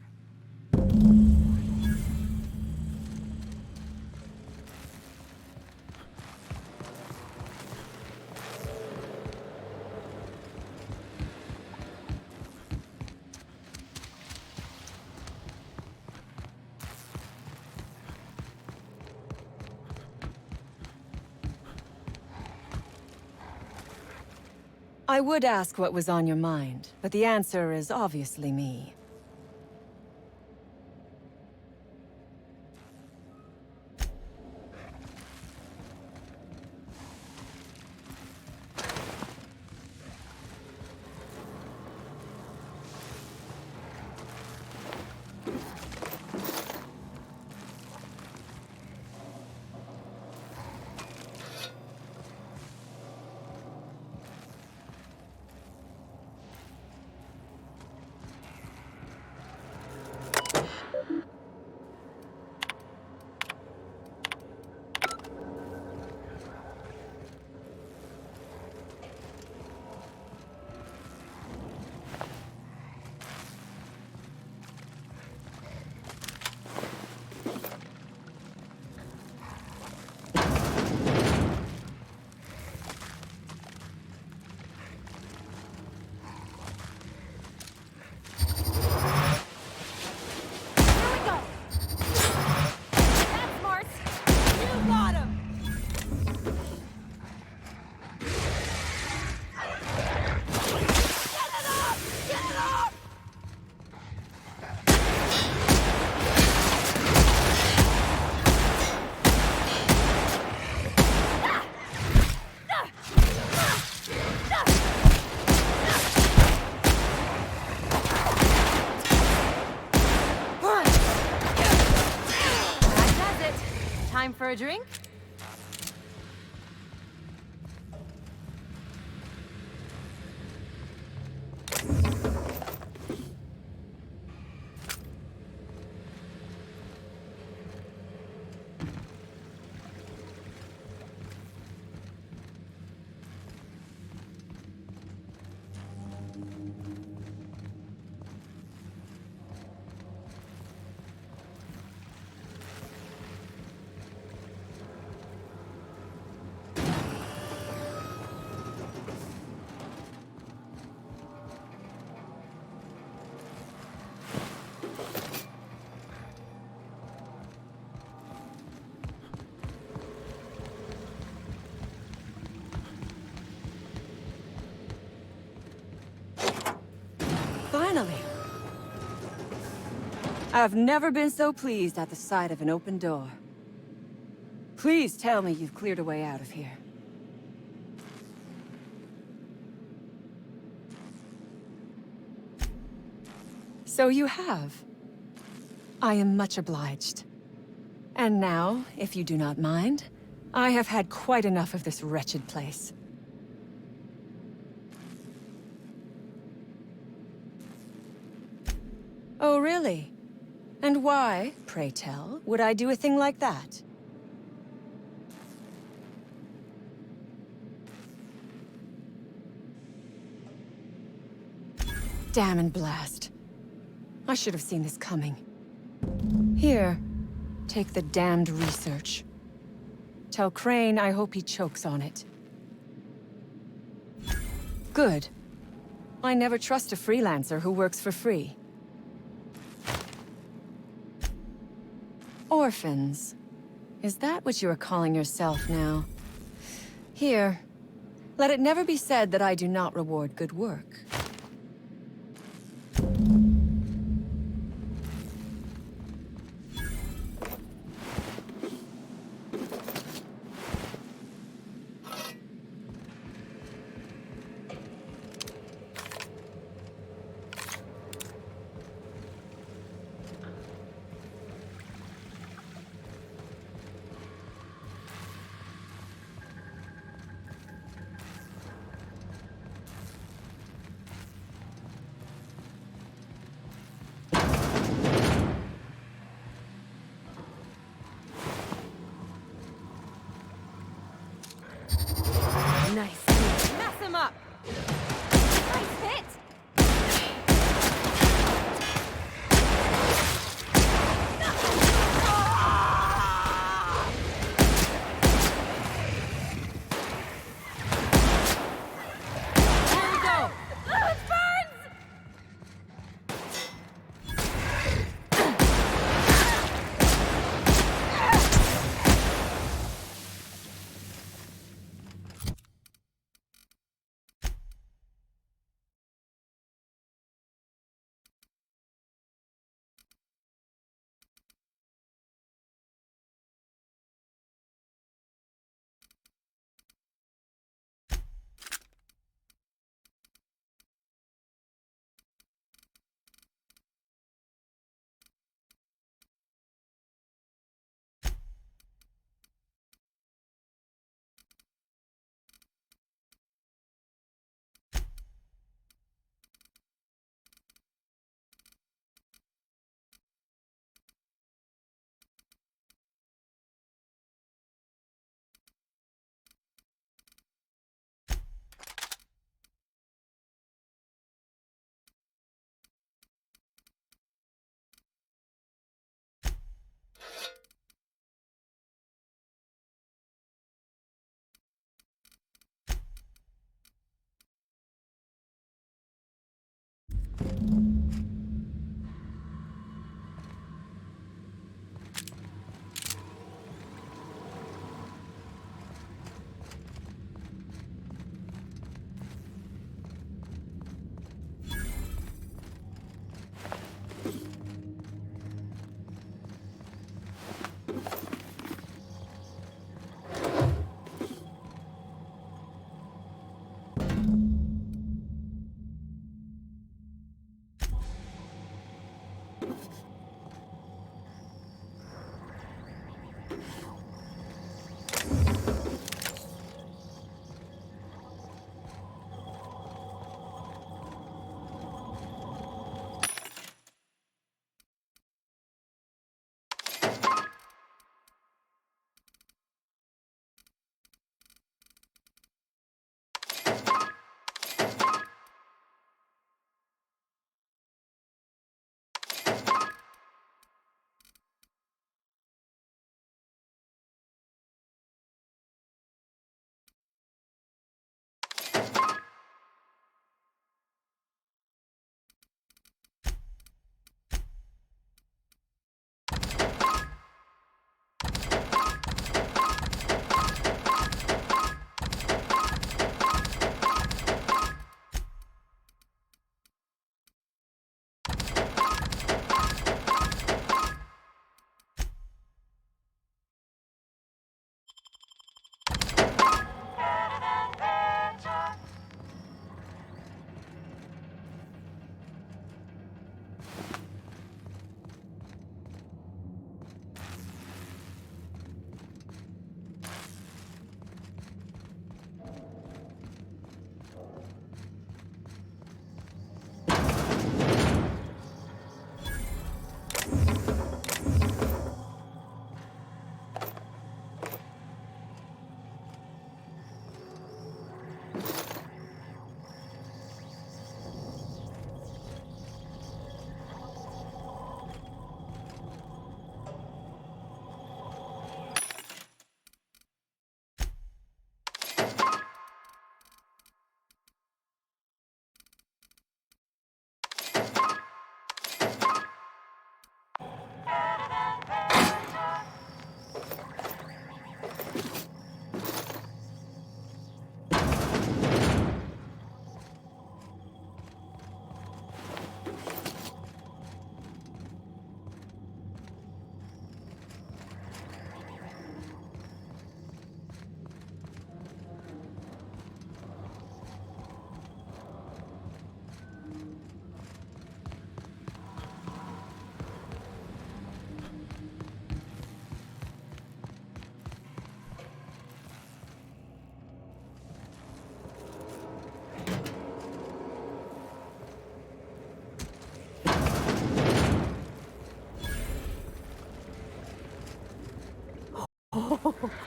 I would ask what was on your mind, but the answer is obviously me. Time for a drink? Finally. I've never been so pleased at the sight of an open door. Please tell me you've cleared a way out of here. So you have. I am much obliged. And now, if you do not mind, I have had quite enough of this wretched place. really? And why, pray tell, would I do a thing like that? Damn and blast. I should have seen this coming. Here, take the damned research. Tell Crane I hope he chokes on it. Good. I never trust a freelancer who works for free. Orphans. Is that what you are calling yourself now? Here. Let it never be said that I do not reward good work. Nice. Mess him up! Nice hit! Here we go! Oh, it burns!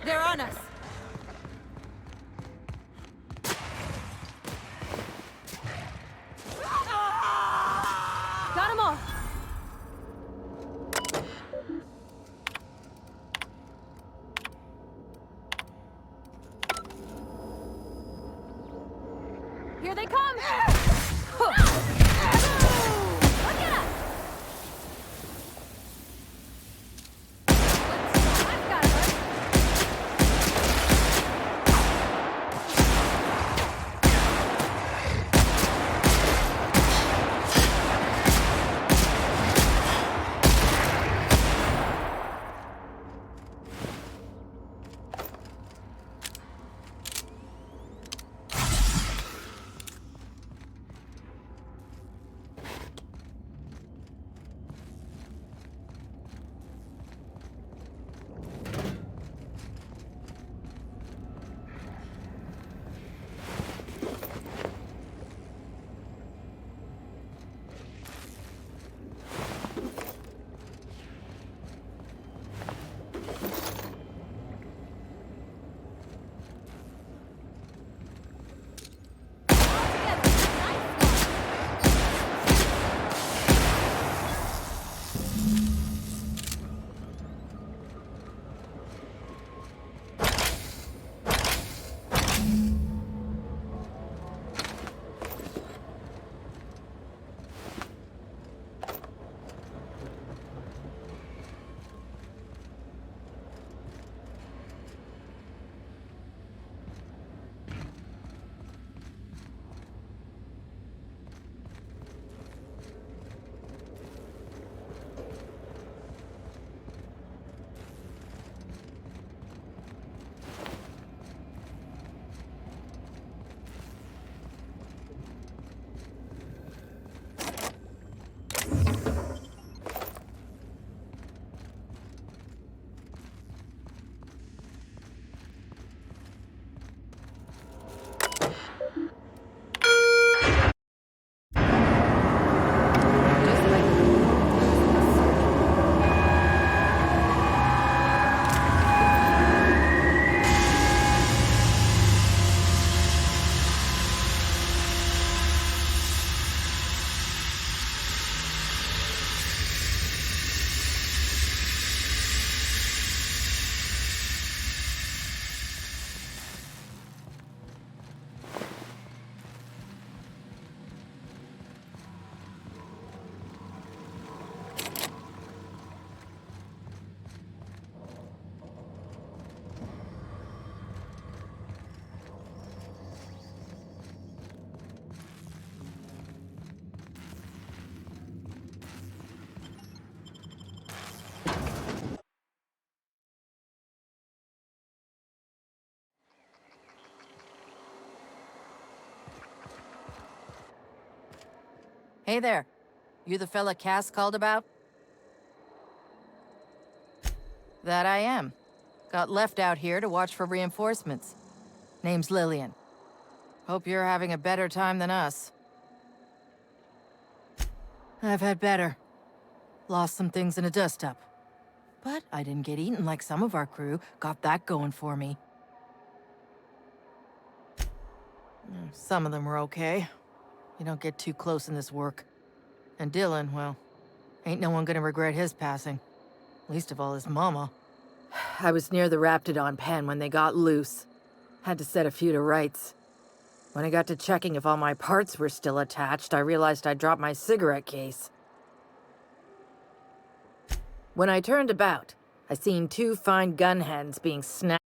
They're on us! Got them all! Here they come! Look at us! I've got her! Hey there. You the fella Cass called about? That I am. Got left out here to watch for reinforcements. Name's Lillian. Hope you're having a better time than us. I've had better. Lost some things in a dust-up. But I didn't get eaten like some of our crew. Got that going for me. Some of them were okay. You don't get too close in this work. And Dylan, well, ain't no one gonna regret his passing. Least of all his mama. I was near the Raptidon pen when they got loose. Had to set a few to rights. When I got to checking if all my parts were still attached, I realized I'd dropped my cigarette case. When I turned about, I seen two fine gun hands being snapped.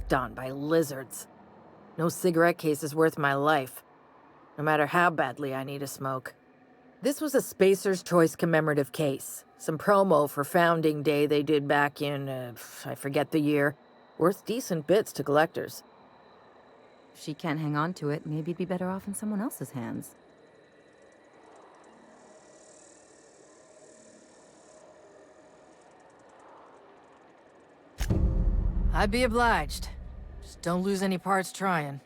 picked on by lizards. No cigarette case is worth my life, no matter how badly I need a smoke. This was a Spacer's Choice commemorative case. Some promo for Founding Day they did back in, I forget the year. Worth decent bits to collectors. If she can't hang on to it, maybe it'd be better off in someone else's hands. I'd be obliged. Just don't lose any parts trying.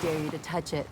dare you to touch it.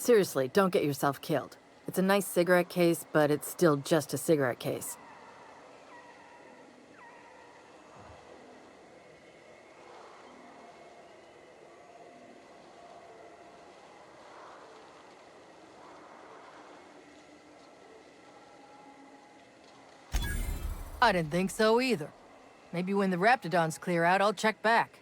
Seriously, don't get yourself killed. It's a nice cigarette case, but it's still just a cigarette case. I didn't think so either. Maybe when the Raptidons clear out, I'll check back.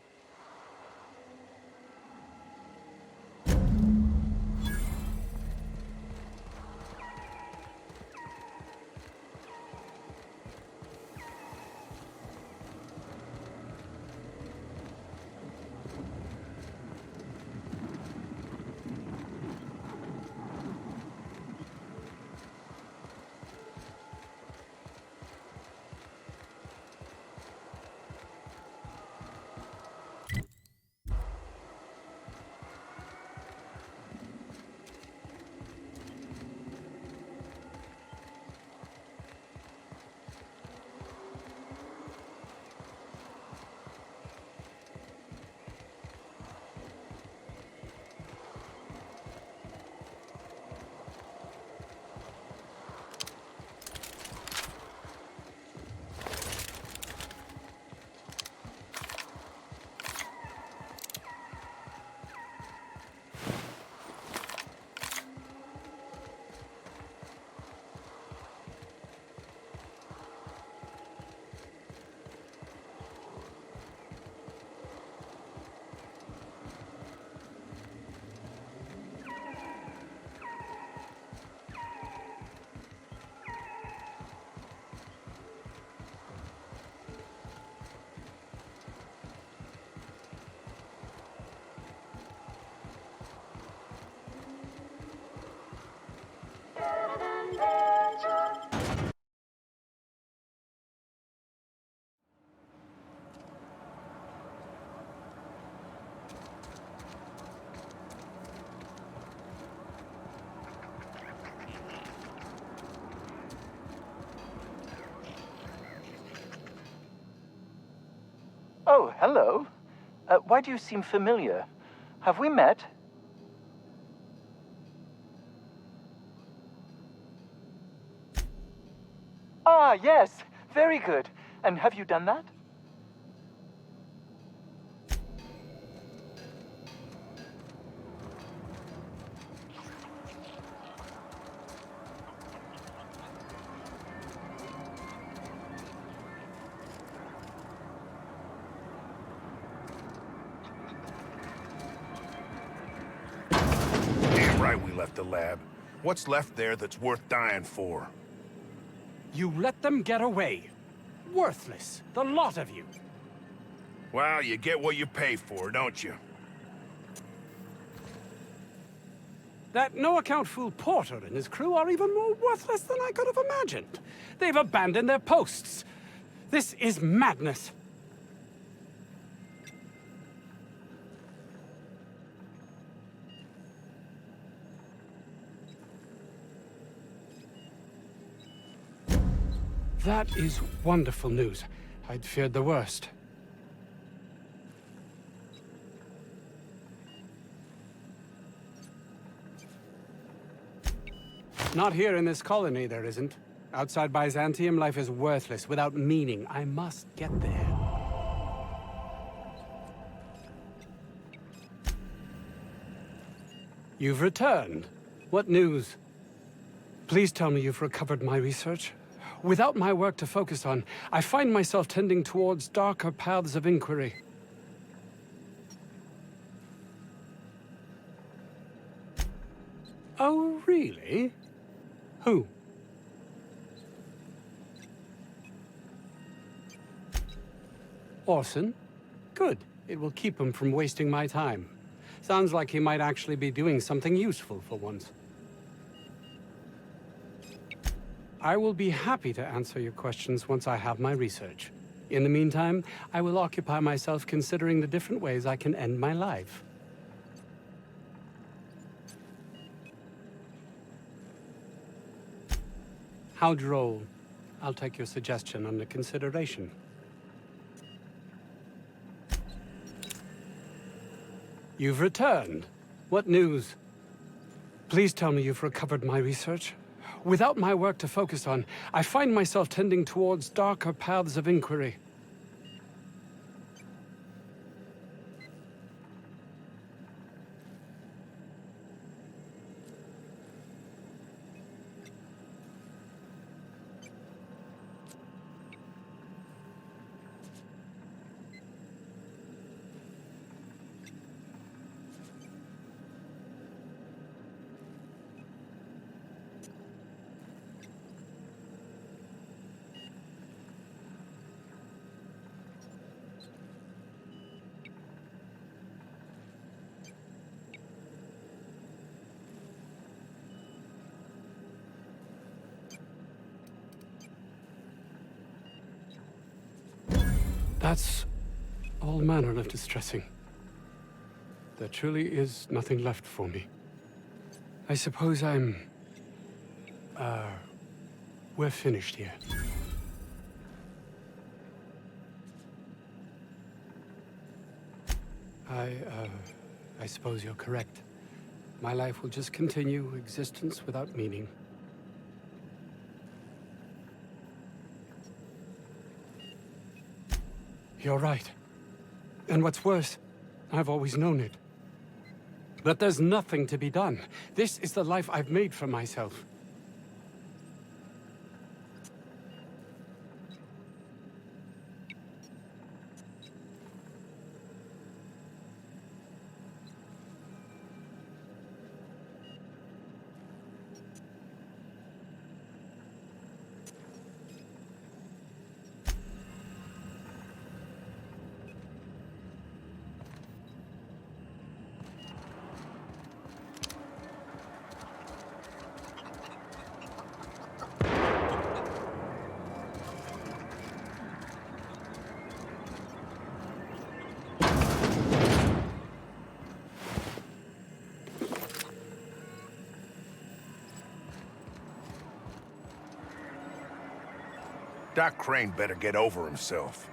Oh, hello. Why do you seem familiar? Have we met? Ah, yes. Very good. And have you done that? Damn right we left the lab. What's left there that's worth dying for? You let them get away. Worthless, the lot of you. Well, you get what you pay for, don't you? That no-account fool Porter and his crew are even more worthless than I could have imagined. They've abandoned their posts. This is madness. That is wonderful news. I'd feared the worst. Not here in this colony, there isn't. Outside Byzantium, life is worthless, without meaning. I must get there. You've returned. What news? Please tell me you've recovered my research. Without my work to focus on, I find myself tending towards darker paths of inquiry. Oh, really? Who? Orson? Good. It will keep him from wasting my time. Sounds like he might actually be doing something useful for once. I will be happy to answer your questions once I have my research. In the meantime, I will occupy myself considering the different ways I can end my life. How droll. I'll take your suggestion under consideration. You've returned. What news? Please tell me you've recovered my research. Without my work to focus on, I find myself tending towards darker paths of inquiry. That's all manner of distressing. There truly is nothing left for me. I suppose we're finished here. I suppose you're correct. My life will just continue, existence without meaning. You're right. And what's worse, I've always known it. But there's nothing to be done. This is the life I've made for myself. Doc Crane better get over himself.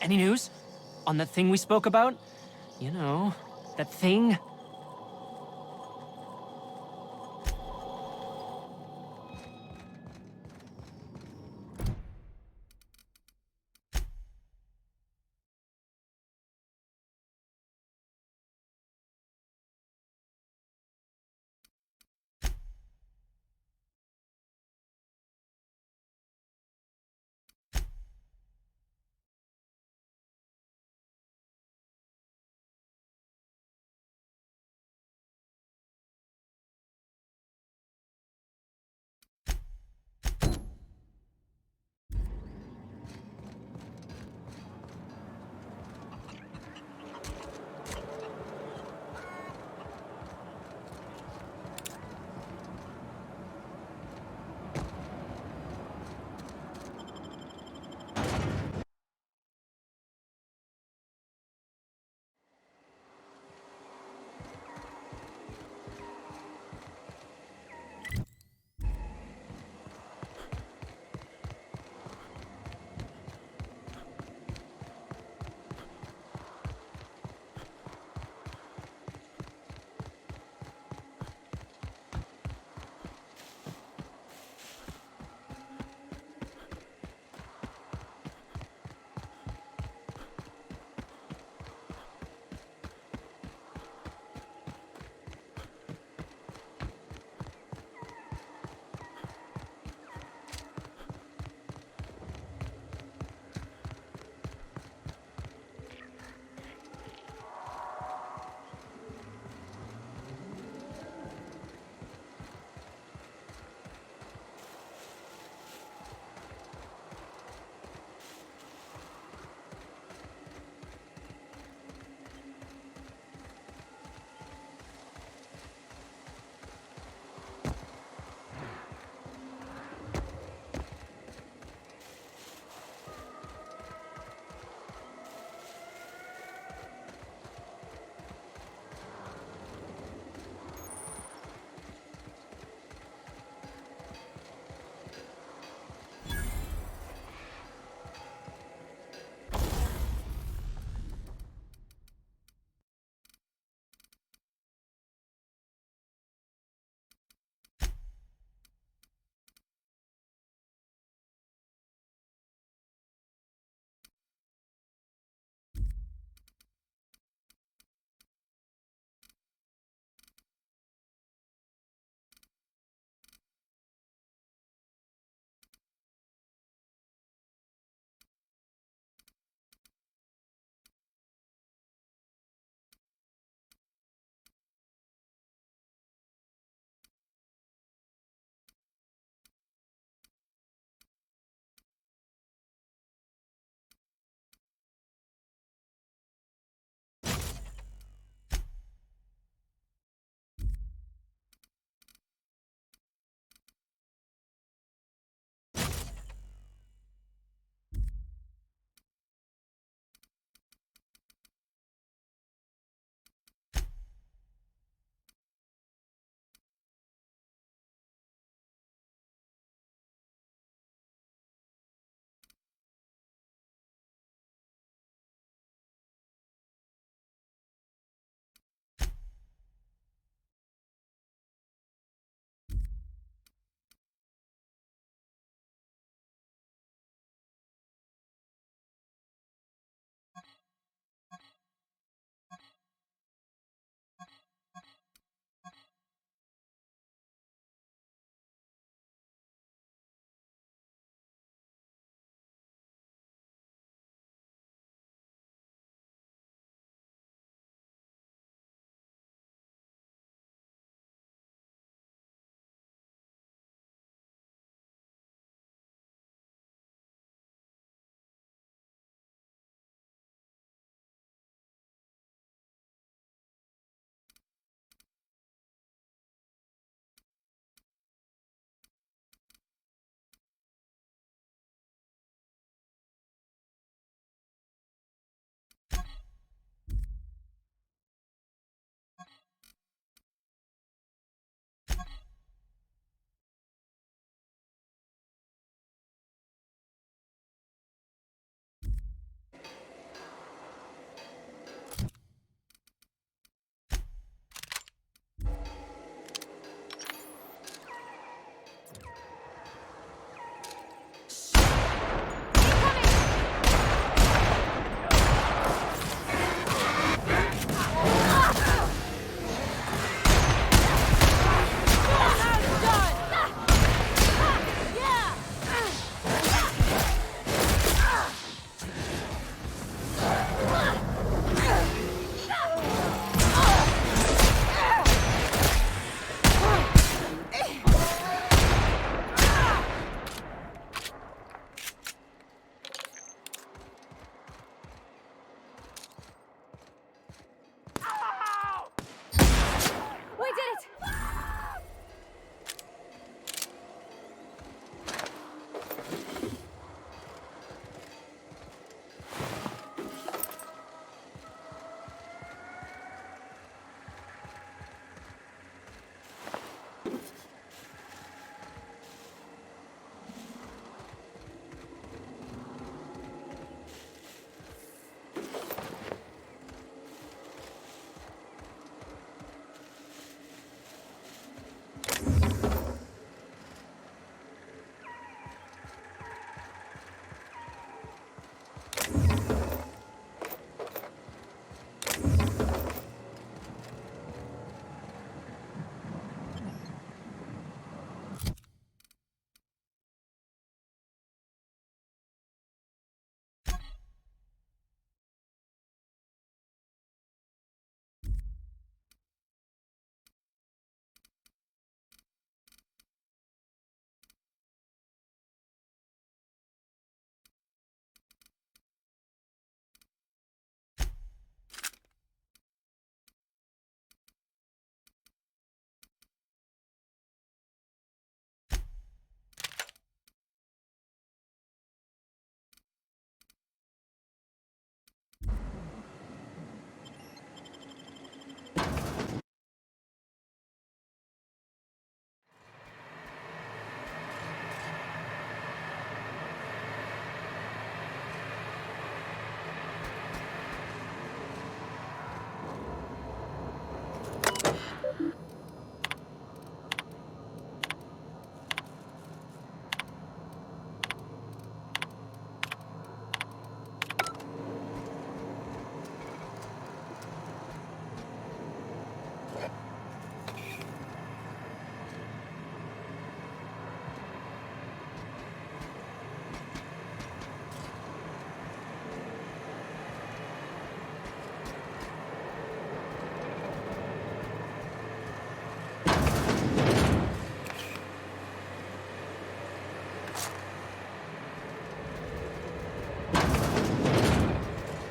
Any news? On that thing we spoke about? You know, that thing?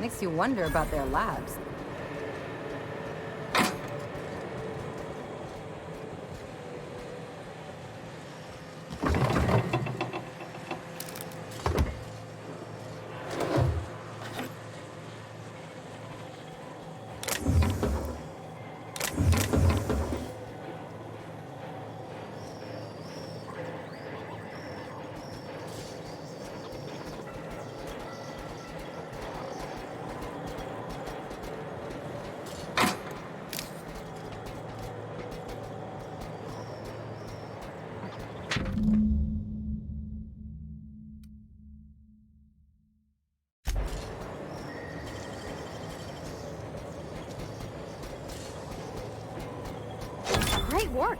Makes you wonder about their labs. Great work.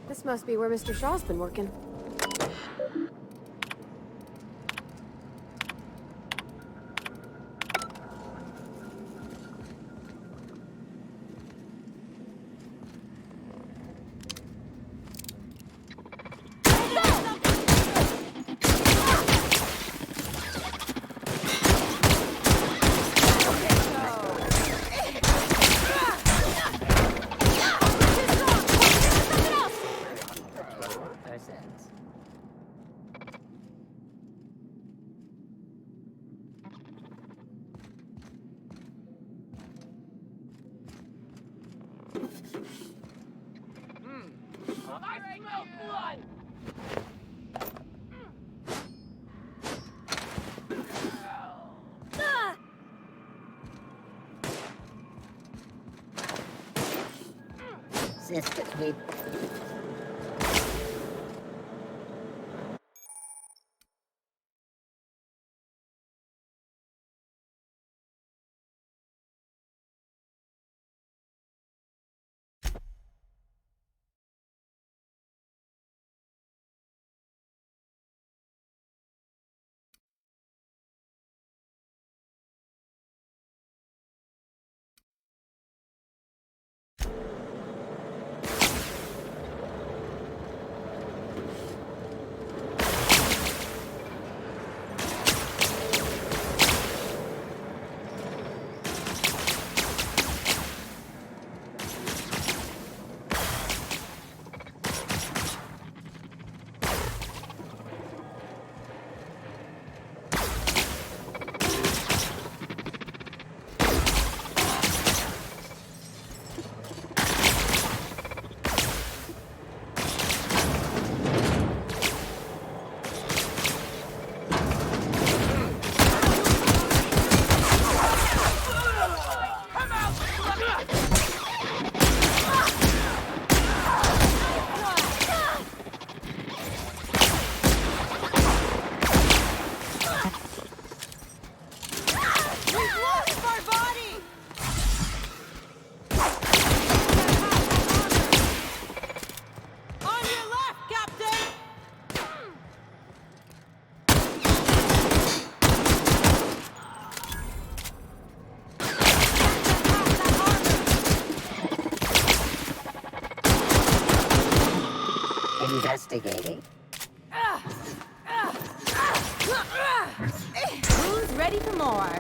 This must be where Mr. Shaw's been working. Sister, we... Investigating. Who's ready for more?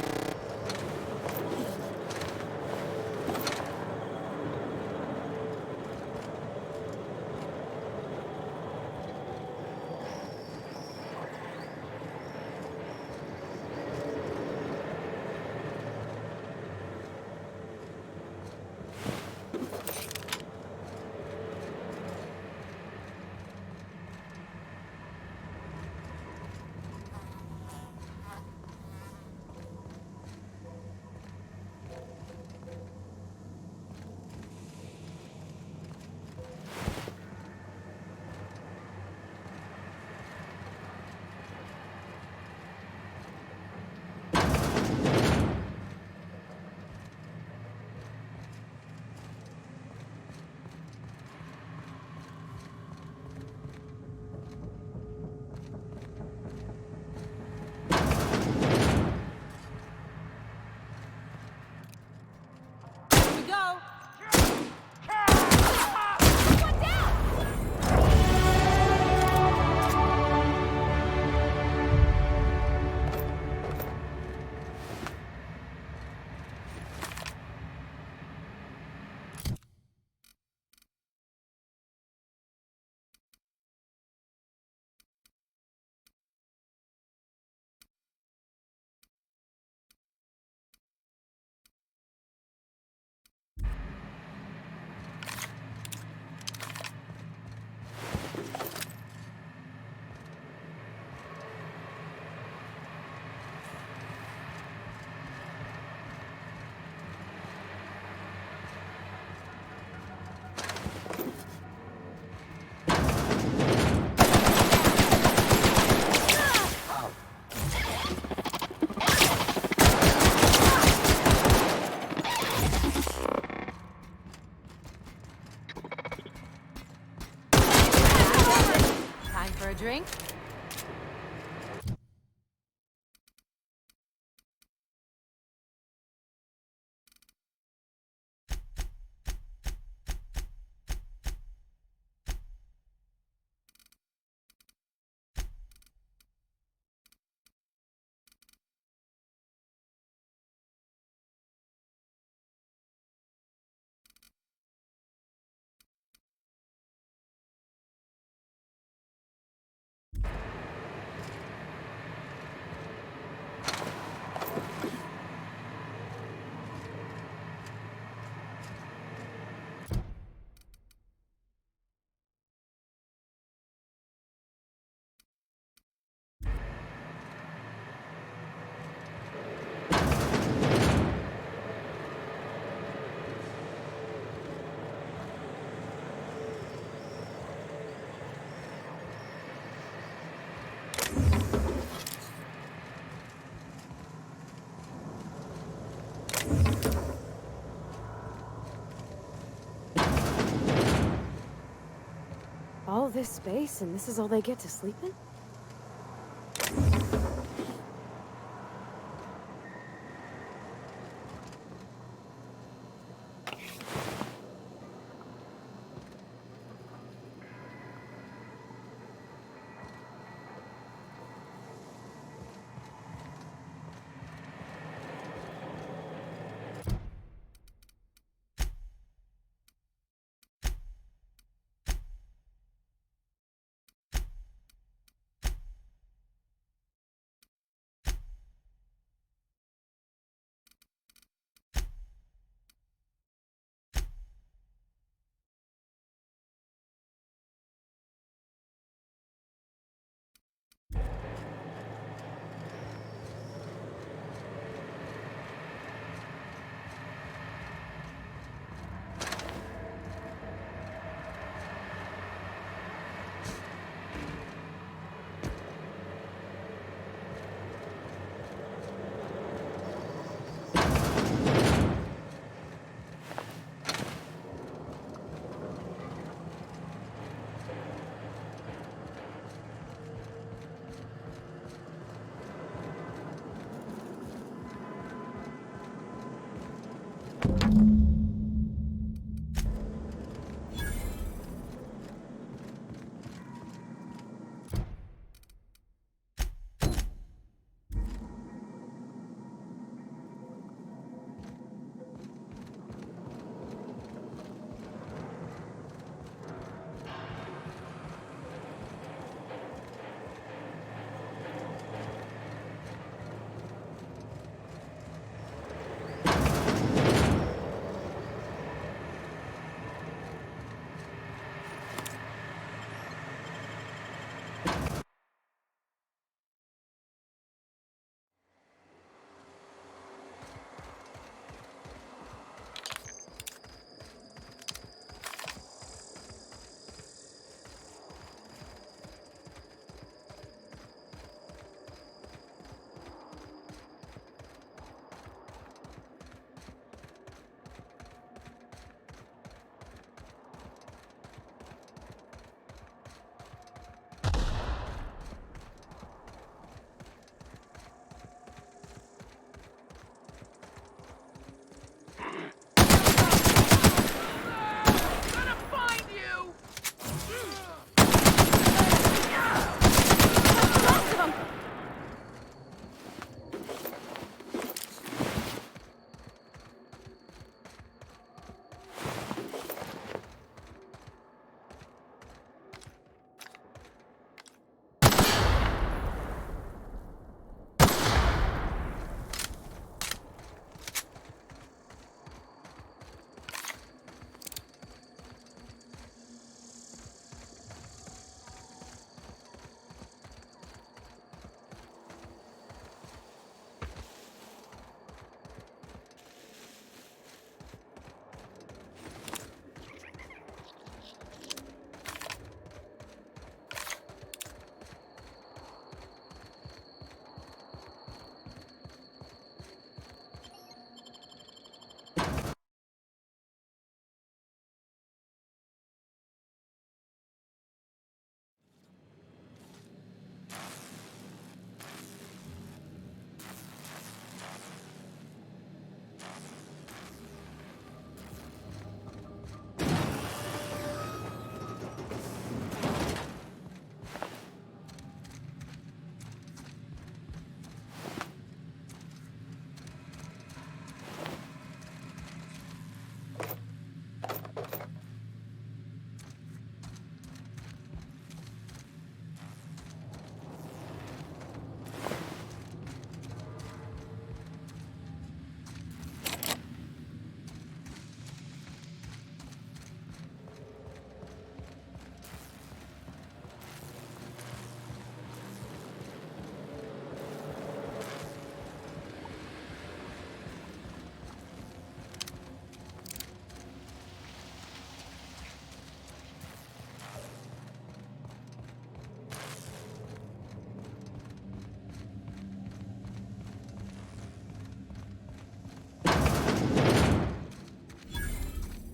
All this space, and this is all they get to sleep in?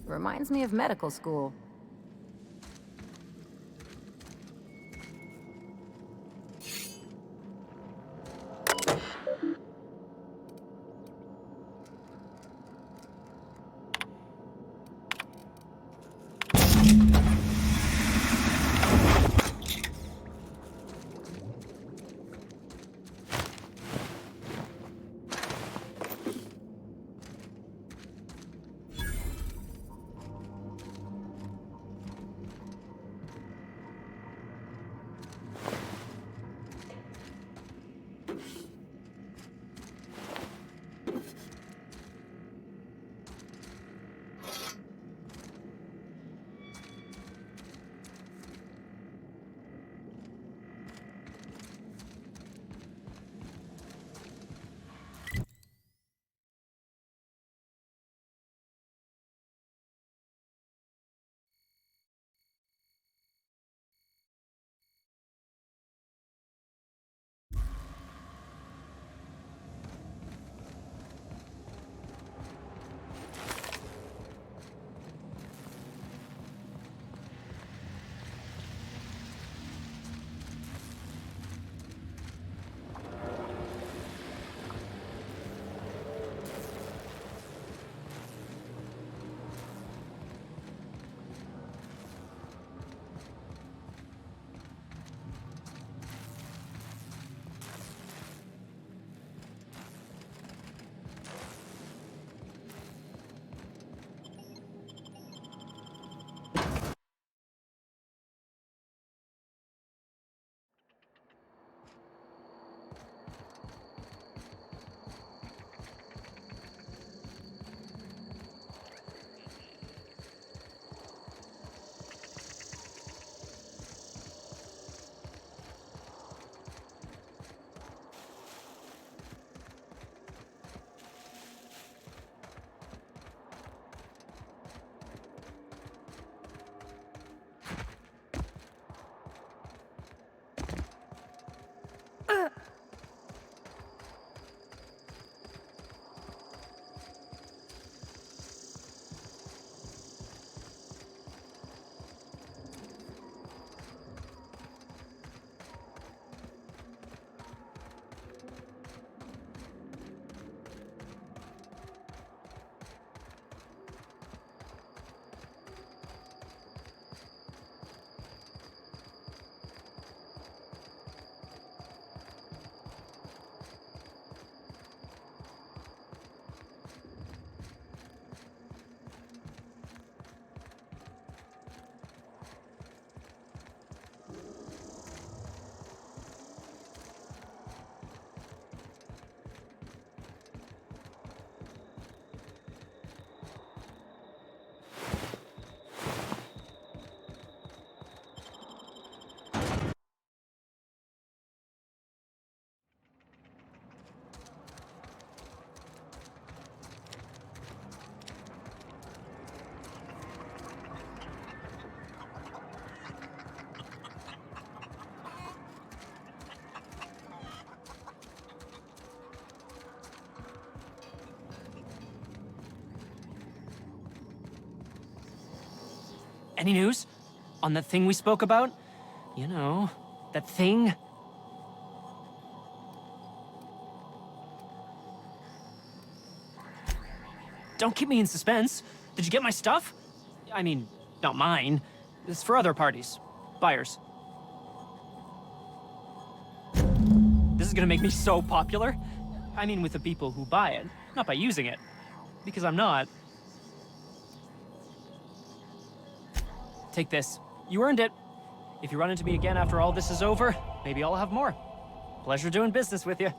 Reminds me of medical school. Any news? On that thing we spoke about? You know, that thing? Don't keep me in suspense. Did you get my stuff? I mean, not mine. It's for other parties. Buyers. This is gonna make me so popular. I mean, with the people who buy it, not by using it. Because I'm not. Take this. You earned it. If you run into me again after all this is over, maybe I'll have more. Pleasure doing business with you.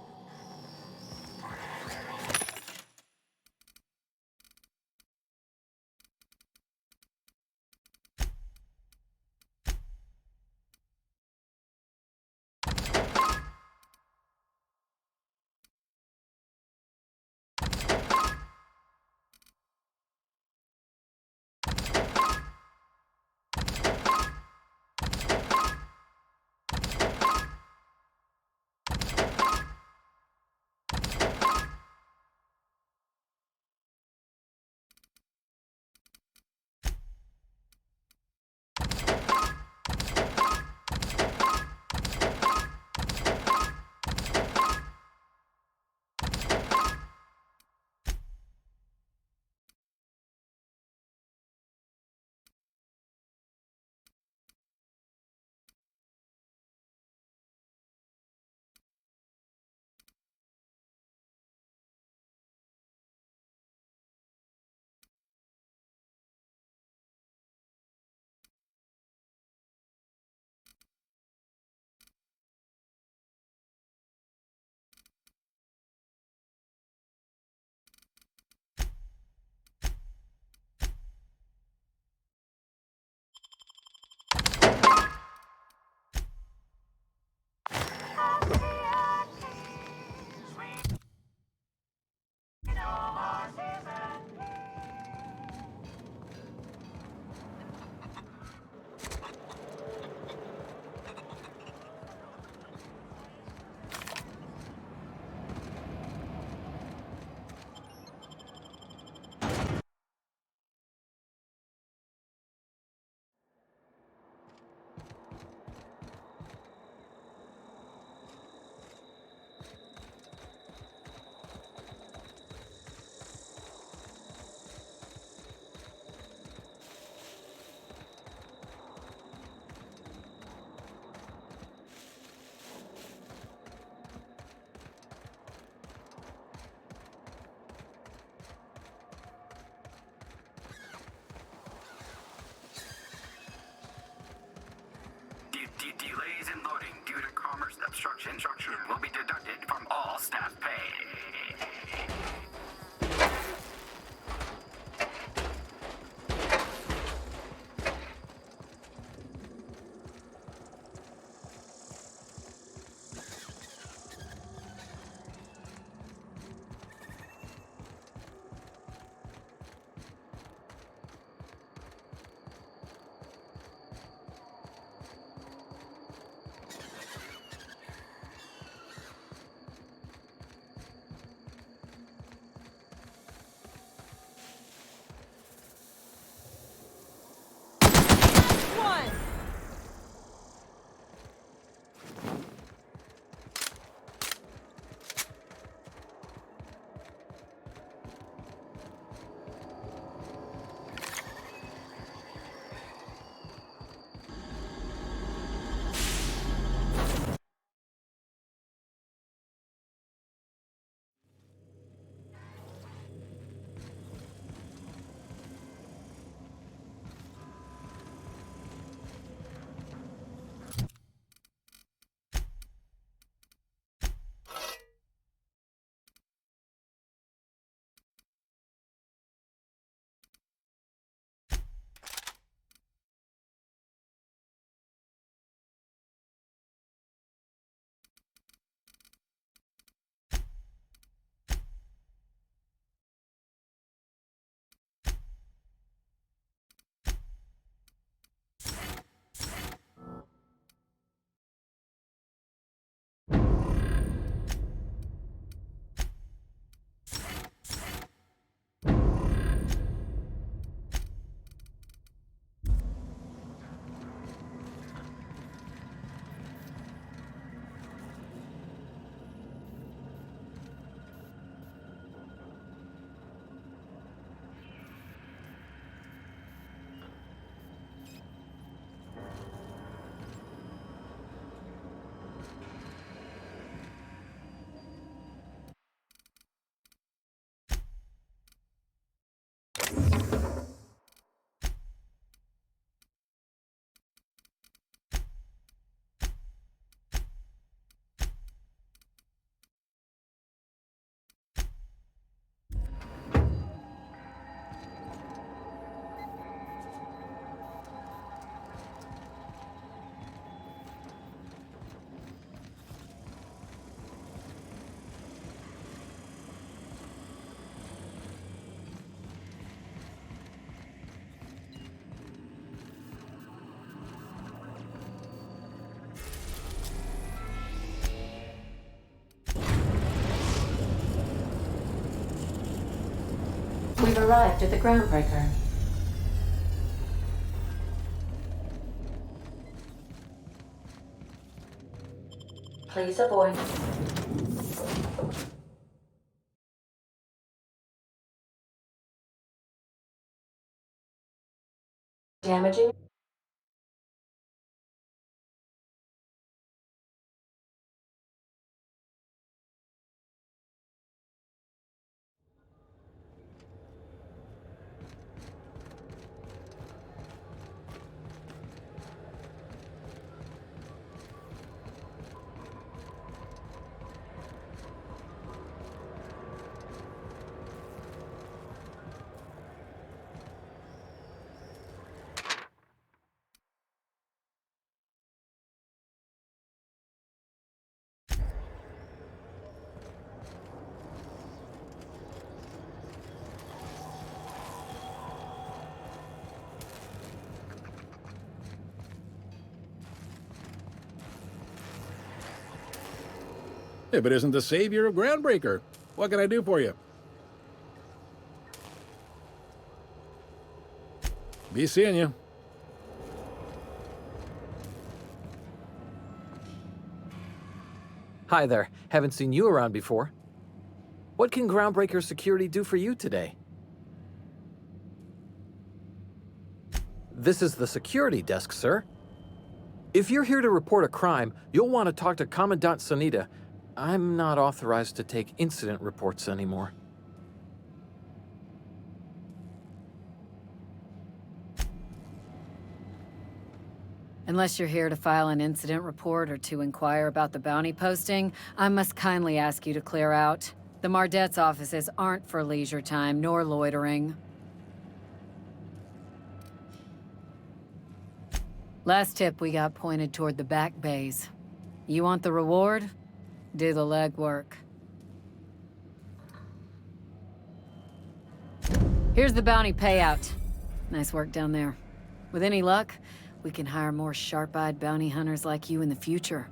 We've arrived at the groundbreaker. Please avoid. Damaging. If it isn't the savior of Groundbreaker, what can I do for you? Be seeing you. Hi there. Haven't seen you around before. What can Groundbreaker Security do for you today? This is the security desk, sir. If you're here to report a crime, you'll want to talk to Commandant Sunita. I'm not authorized to take incident reports anymore. Unless you're here to file an incident report or to inquire about the bounty posting, I must kindly ask you to clear out. The Mardet's offices aren't for leisure time nor loitering. Last tip we got pointed toward the back bays. You want the reward? Do the legwork. Here's the bounty payout. Nice work down there. With any luck, we can hire more sharp-eyed bounty hunters like you in the future.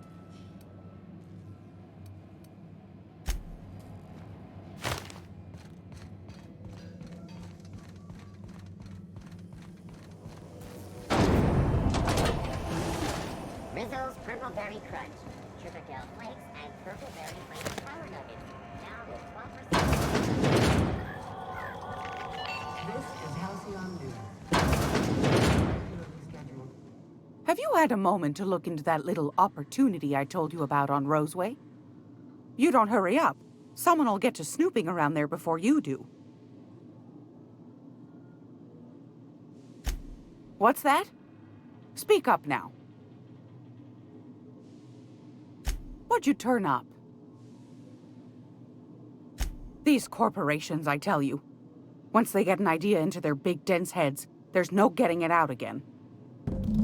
Rizzo's Purple Berry Crunch, Sugar Gel Flakes, and Purple Berry Flavored Power Nuggets. Now with 12%. This is Halcyon News. Have you had a moment to look into that little opportunity I told you about on Roseway? You don't hurry up. Someone will get to snooping around there before you do. What's that? Speak up now. What'd you turn up? These corporations, I tell you. Once they get an idea into their big dense heads, there's no getting it out again.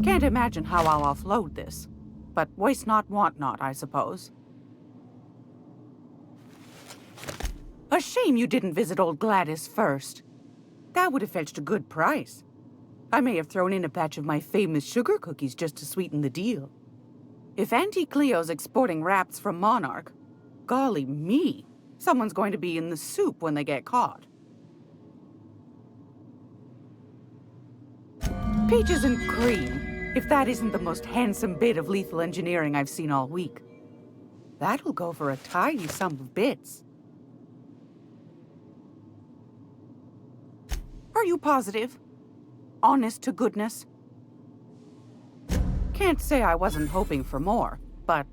Can't imagine how I'll offload this. But waste not, want not, I suppose. A shame you didn't visit old Gladys first. That would have fetched a good price. I may have thrown in a batch of my famous sugar cookies just to sweeten the deal. If Auntie Cleo's exporting wraps from Monarch, golly me, someone's going to be in the soup when they get caught. Peaches and cream, if that isn't the most handsome bit of lethal engineering I've seen all week. That'll go for a tidy sum of bits. Are you positive? Honest to goodness? Can't say I wasn't hoping for more, but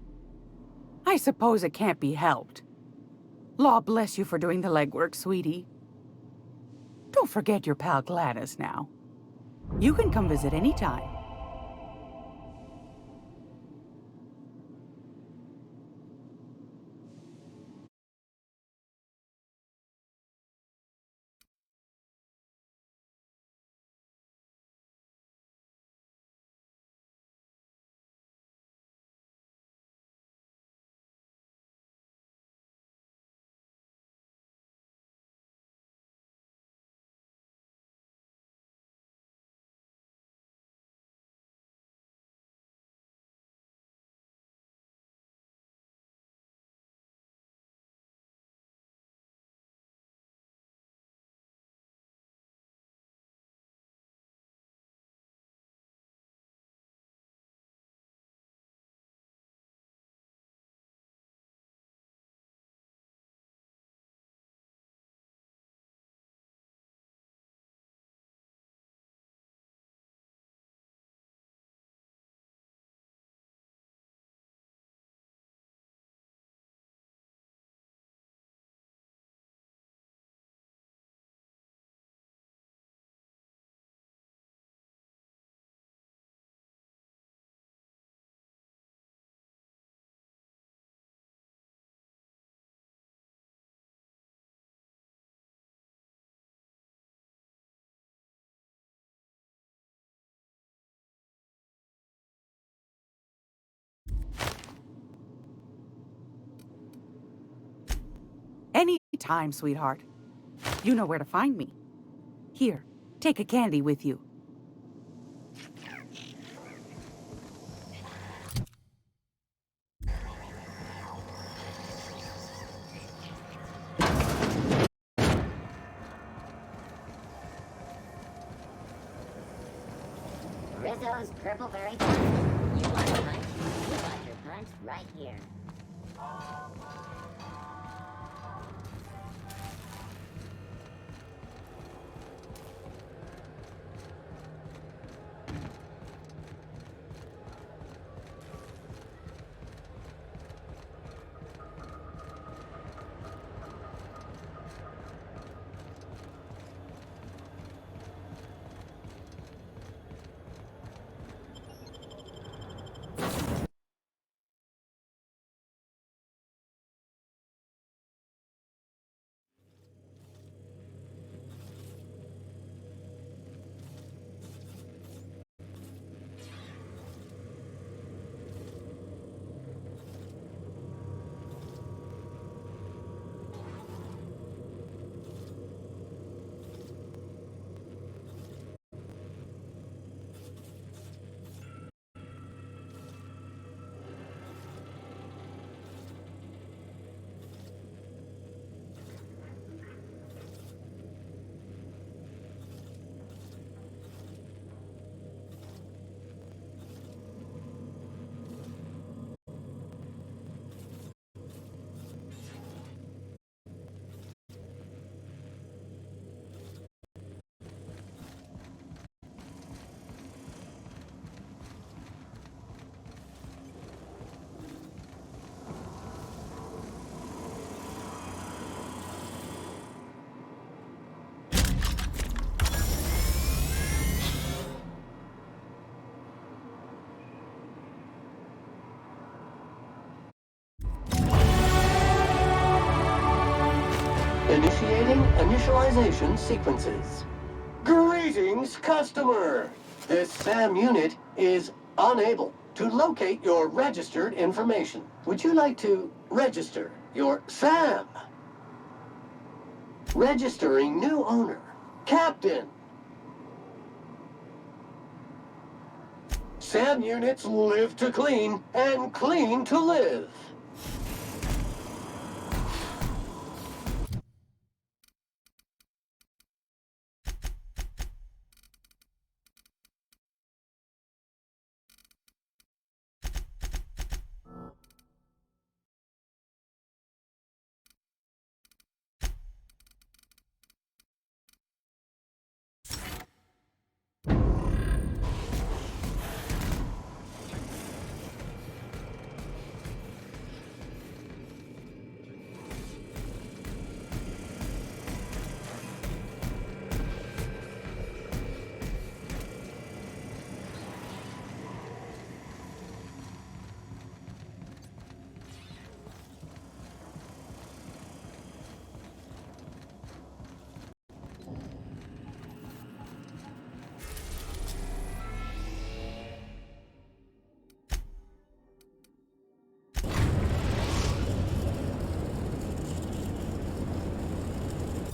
I suppose it can't be helped. Law bless you for doing the legwork, sweetie. Don't forget your pal Gladys now. You can come visit anytime. time, sweetheart. You know where to find me. Here, take a candy with you. Rizzo's Purple Berry Punch. You want a punch? You got your punch right here. Initiating initialization sequences. Greetings, customer! This SAM unit is unable to locate your registered information. Would you like to register your SAM? Registering new owner. Captain. SAM units live to clean and clean to live.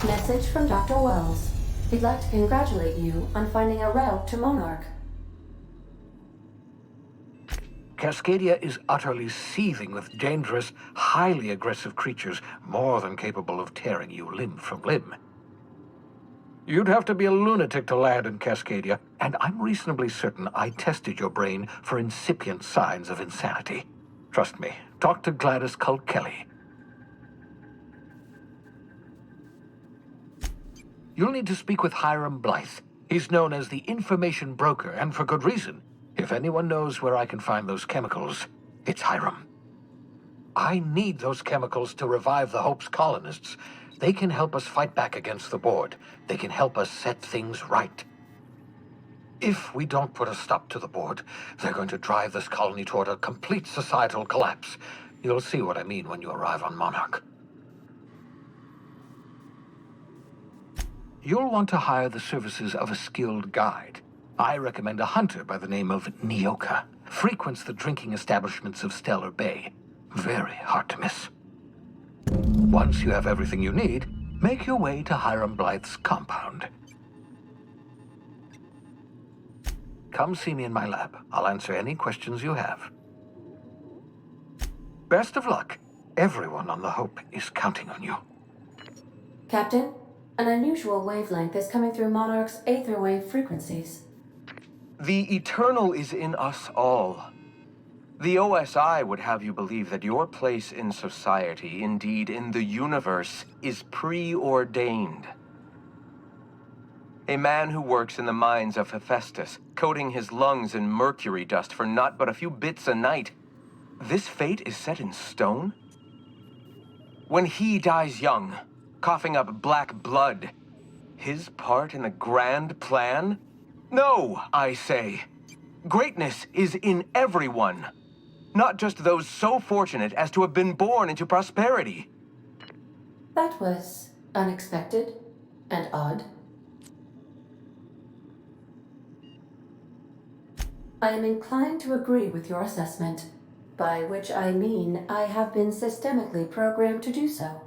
Message from Dr. Wells. He'd like to congratulate you on finding a route to Monarch. Cascadia is utterly seething with dangerous, highly aggressive creatures more than capable of tearing you limb from limb. You'd have to be a lunatic to land in Cascadia, and I'm reasonably certain I tested your brain for incipient signs of insanity. Trust me, talk to Gladys Culkelly. You'll need to speak with Hiram Blythe. He's known as the information broker, and for good reason. If anyone knows where I can find those chemicals, it's Hiram. I need those chemicals to revive the Hope's colonists. They can help us fight back against the board. They can help us set things right. If we don't put a stop to the board, they're going to drive this colony toward a complete societal collapse. You'll see what I mean when you arrive on Monarch. You'll want to hire the services of a skilled guide. I recommend a hunter by the name of Nyoka. Frequents the drinking establishments of Stellar Bay. Very hard to miss. Once you have everything you need, make your way to Hiram Blythe's compound. Come see me in my lab. I'll answer any questions you have. Best of luck. Everyone on the Hope is counting on you. Captain, an unusual wavelength is coming through Monarch's aether wave frequencies. The eternal is in us all. The OSI would have you believe that your place in society, indeed in the universe, is preordained. A man who works in the mines of Hephaestus, coating his lungs in mercury dust for not but a few bits a night. This fate is set in stone? When he dies young, coughing up black blood, his part in the grand plan? No, I say. Greatness is in everyone. Not just those so fortunate as to have been born into prosperity. That was unexpected and odd. I am inclined to agree with your assessment, by which I mean I have been systemically programmed to do so.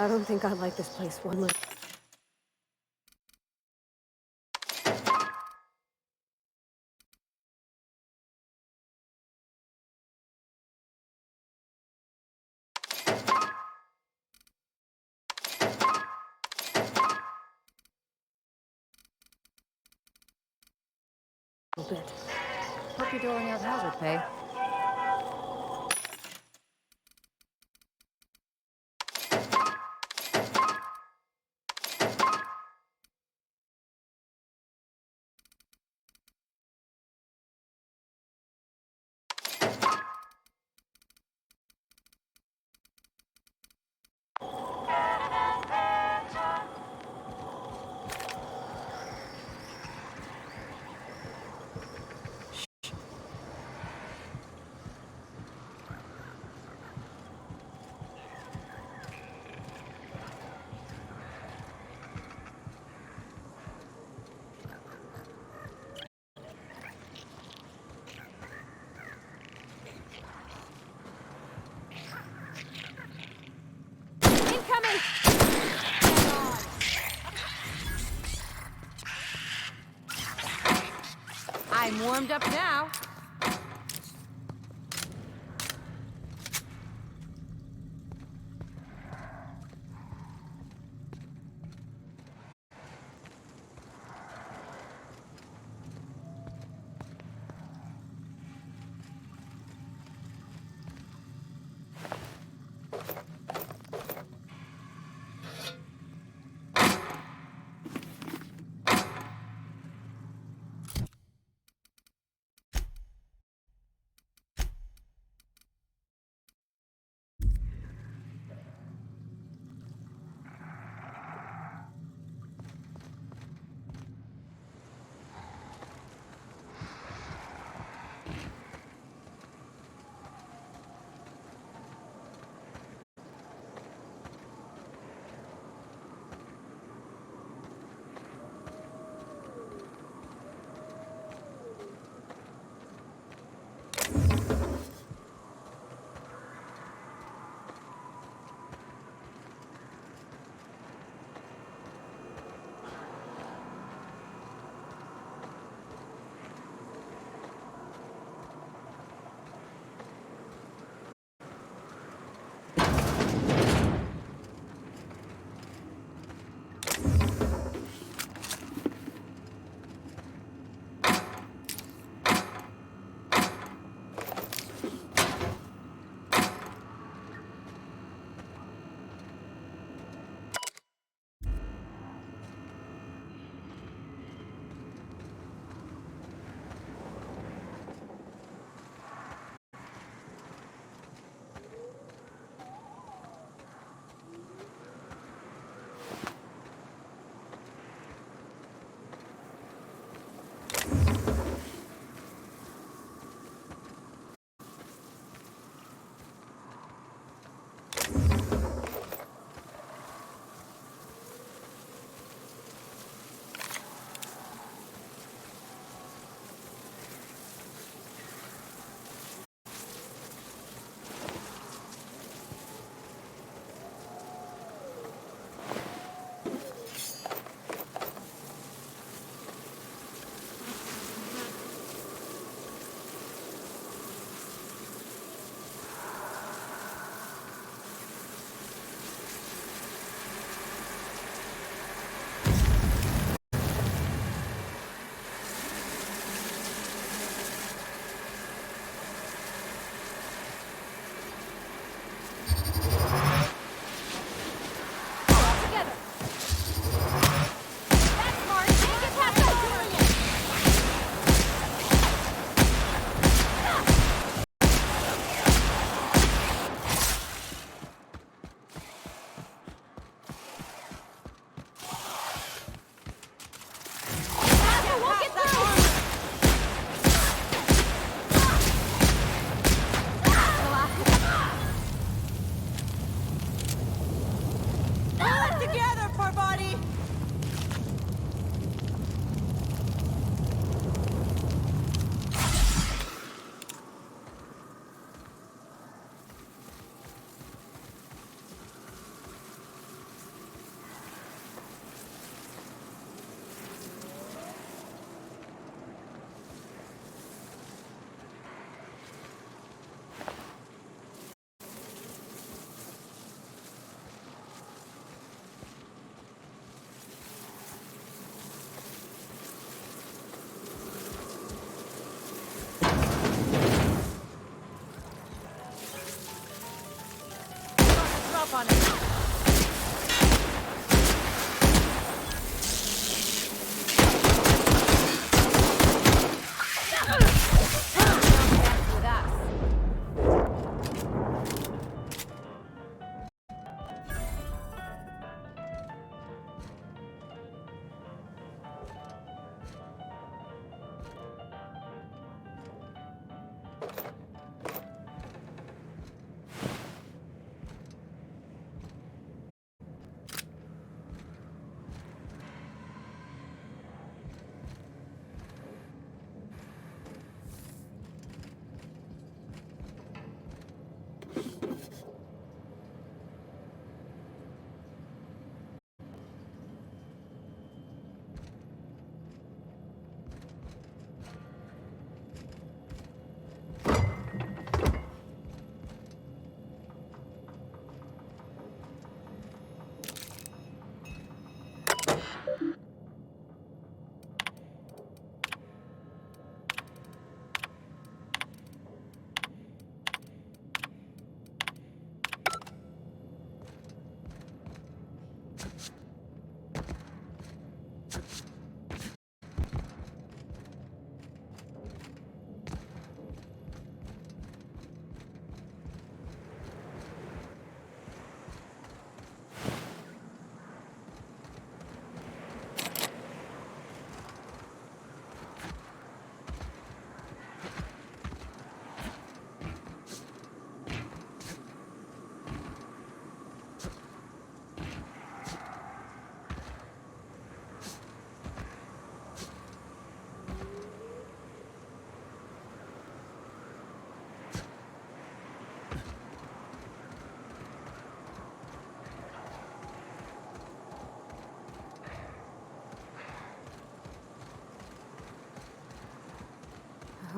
I don't think I like this place one little. Bit. Hope you're doling out hazard pay. I'm warmed up now.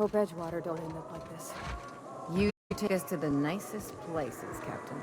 hope Edgewater don't end up like this. You take us to the nicest places, Captain.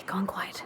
gone quiet.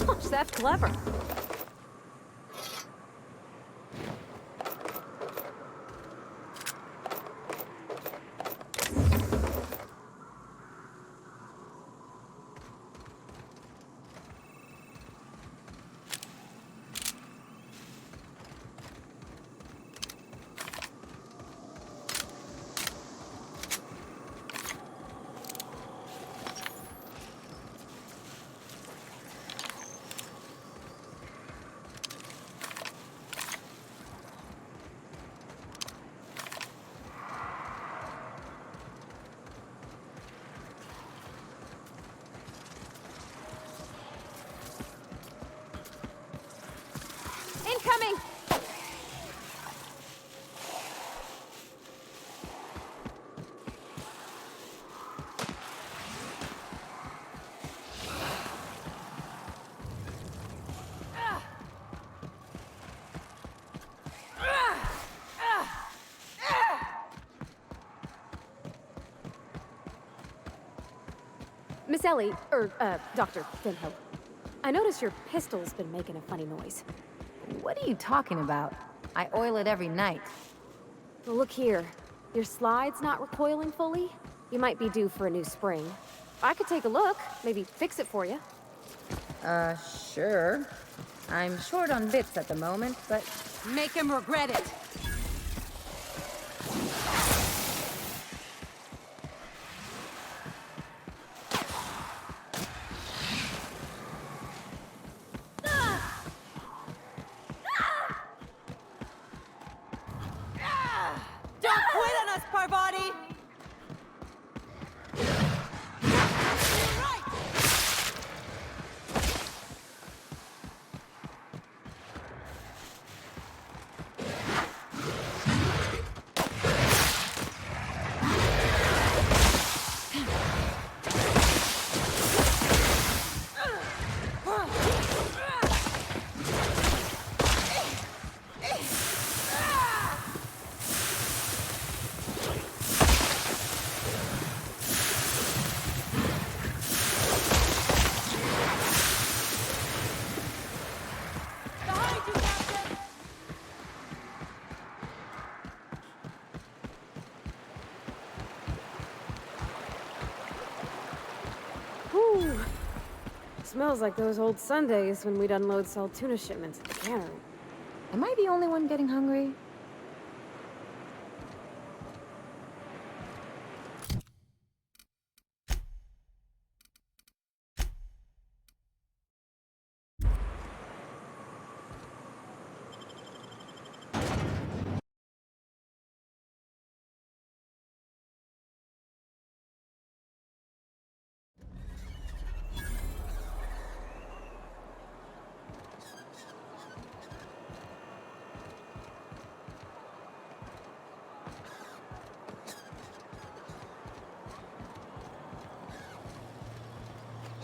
Gosh, that's clever. Incoming! Miss Ellie, Dr. Finhope, I noticed your pistol's been making a funny noise. What are you talking about? I oil it every night. Well, look here. Your slide's not recoiling fully. You might be due for a new spring. I could take a look, maybe fix it for you. Sure. I'm short on bits at the moment, but... Make him regret it! Don't quit on us, Parvati! Whew. Smells like those old Sundays when we'd unload salt tuna shipments at the cannery. Am I the only one getting hungry?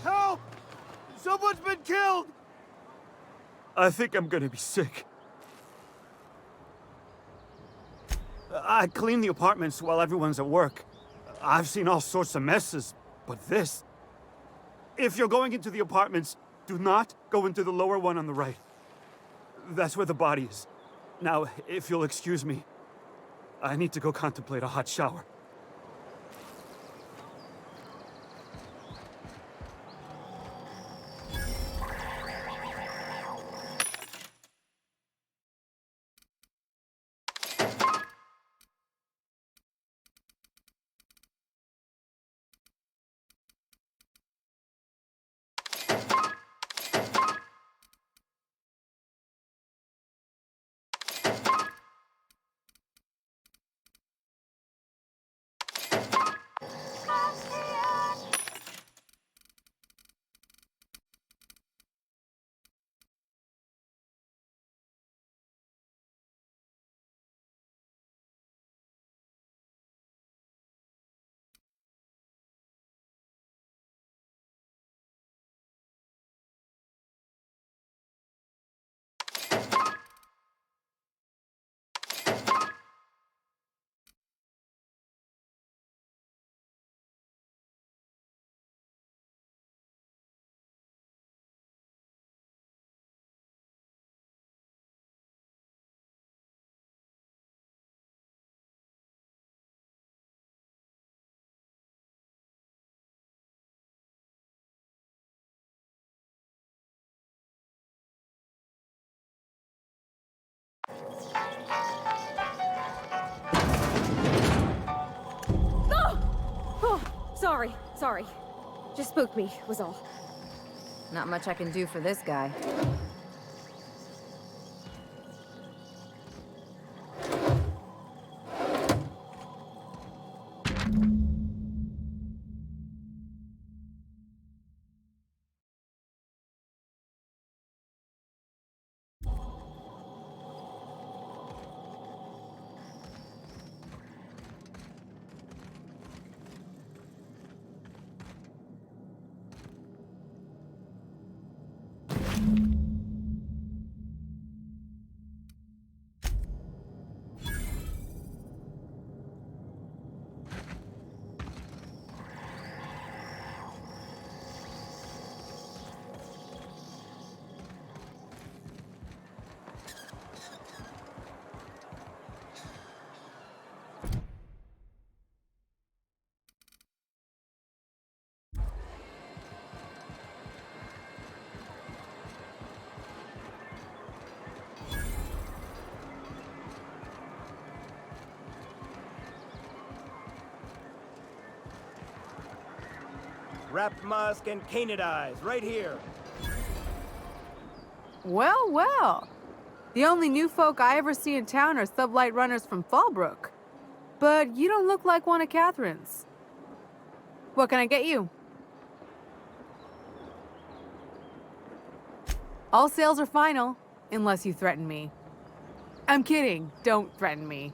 Help! Someone's been killed! I think I'm gonna be sick. I clean the apartments while everyone's at work. I've seen all sorts of messes, but this... If you're going into the apartments, do not go into the lower one on the right. That's where the body is. Now, if you'll excuse me, I need to go contemplate a hot shower. Sorry. Just spooked me, was all. Not much I can do for this guy. Wrapped musk and canid eyes, right here. Well, well. The only new folk I ever see in town are sublight runners from Fallbrook. But you don't look like one of Catherine's. What can I get you? All sales are final, unless you threaten me. I'm kidding. Don't threaten me.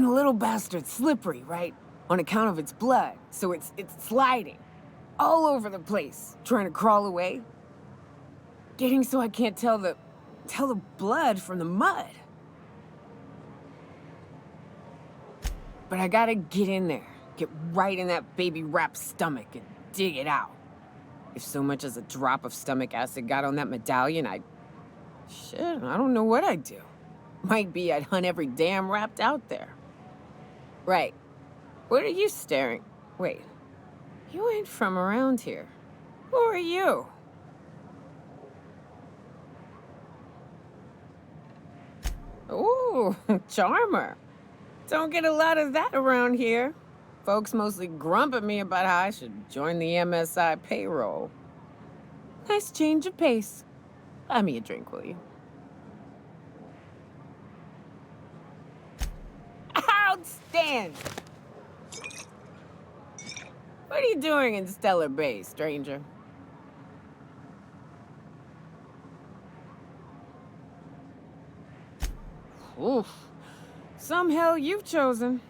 the little bastard's slippery, right? On account of its blood, so it's sliding all over the place, trying to crawl away. Getting so I can't tell the blood from the mud. But I gotta get in there, get right in that baby rap's stomach and dig it out. If so much as a drop of stomach acid got on that medallion, shit, I don't know what I'd do. Might be I'd hunt every damn Rapt out there. Right. What are you staring? Wait. You ain't from around here. Who are you? Ooh, charmer. Don't get a lot of that around here. Folks mostly grump at me about how I should join the MSI payroll. Nice change of pace. Buy me a drink, will you? Outstanding! What are you doing in Stellar Bay, stranger? Oof. Some hell you've chosen.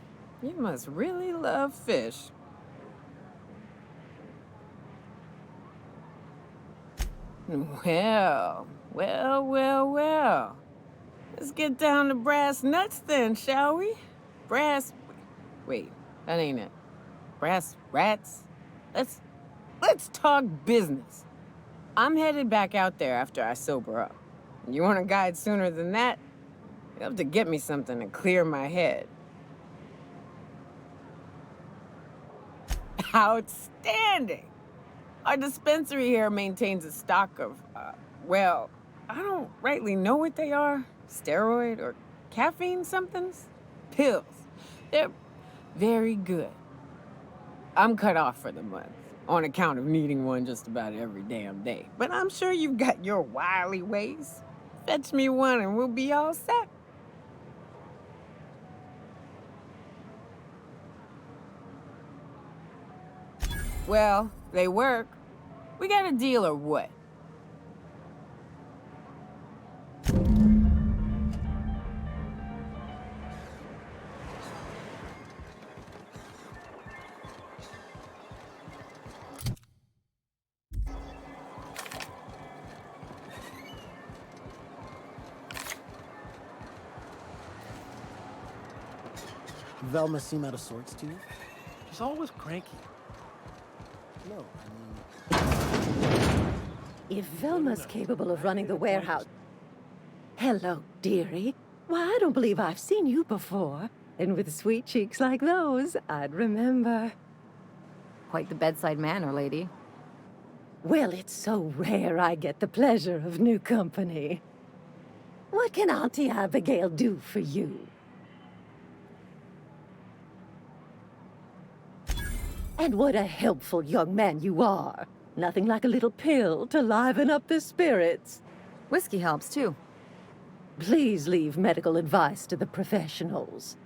You must really love fish. Well. Let's get down to brass nuts then, shall we? Wait, that ain't it. Brass rats? Let's talk business. I'm headed back out there after I sober up. You want a guide sooner than that? You have to get me something to clear my head. Outstanding! Our dispensary here maintains a stock of, well, I don't rightly know what they are. Steroid or caffeine somethings? Pills. They're very good. I'm cut off for the month, on account of needing one just about every damn day. But I'm sure you've got your wily ways. Fetch me one and we'll be all set. Well, they work. We got a deal or what? Velma seem out of sorts to you? She's always cranky. No, If Velma's capable of running the warehouse... Hello, dearie. Why, I don't believe I've seen you before. And with sweet cheeks like those, I'd remember. Quite the bedside manner, lady. Well, it's so rare I get the pleasure of new company. What can Auntie Abigail do for you? And what a helpful young man you are. Nothing like a little pill to liven up the spirits. Whiskey helps, too. Please leave medical advice to the professionals.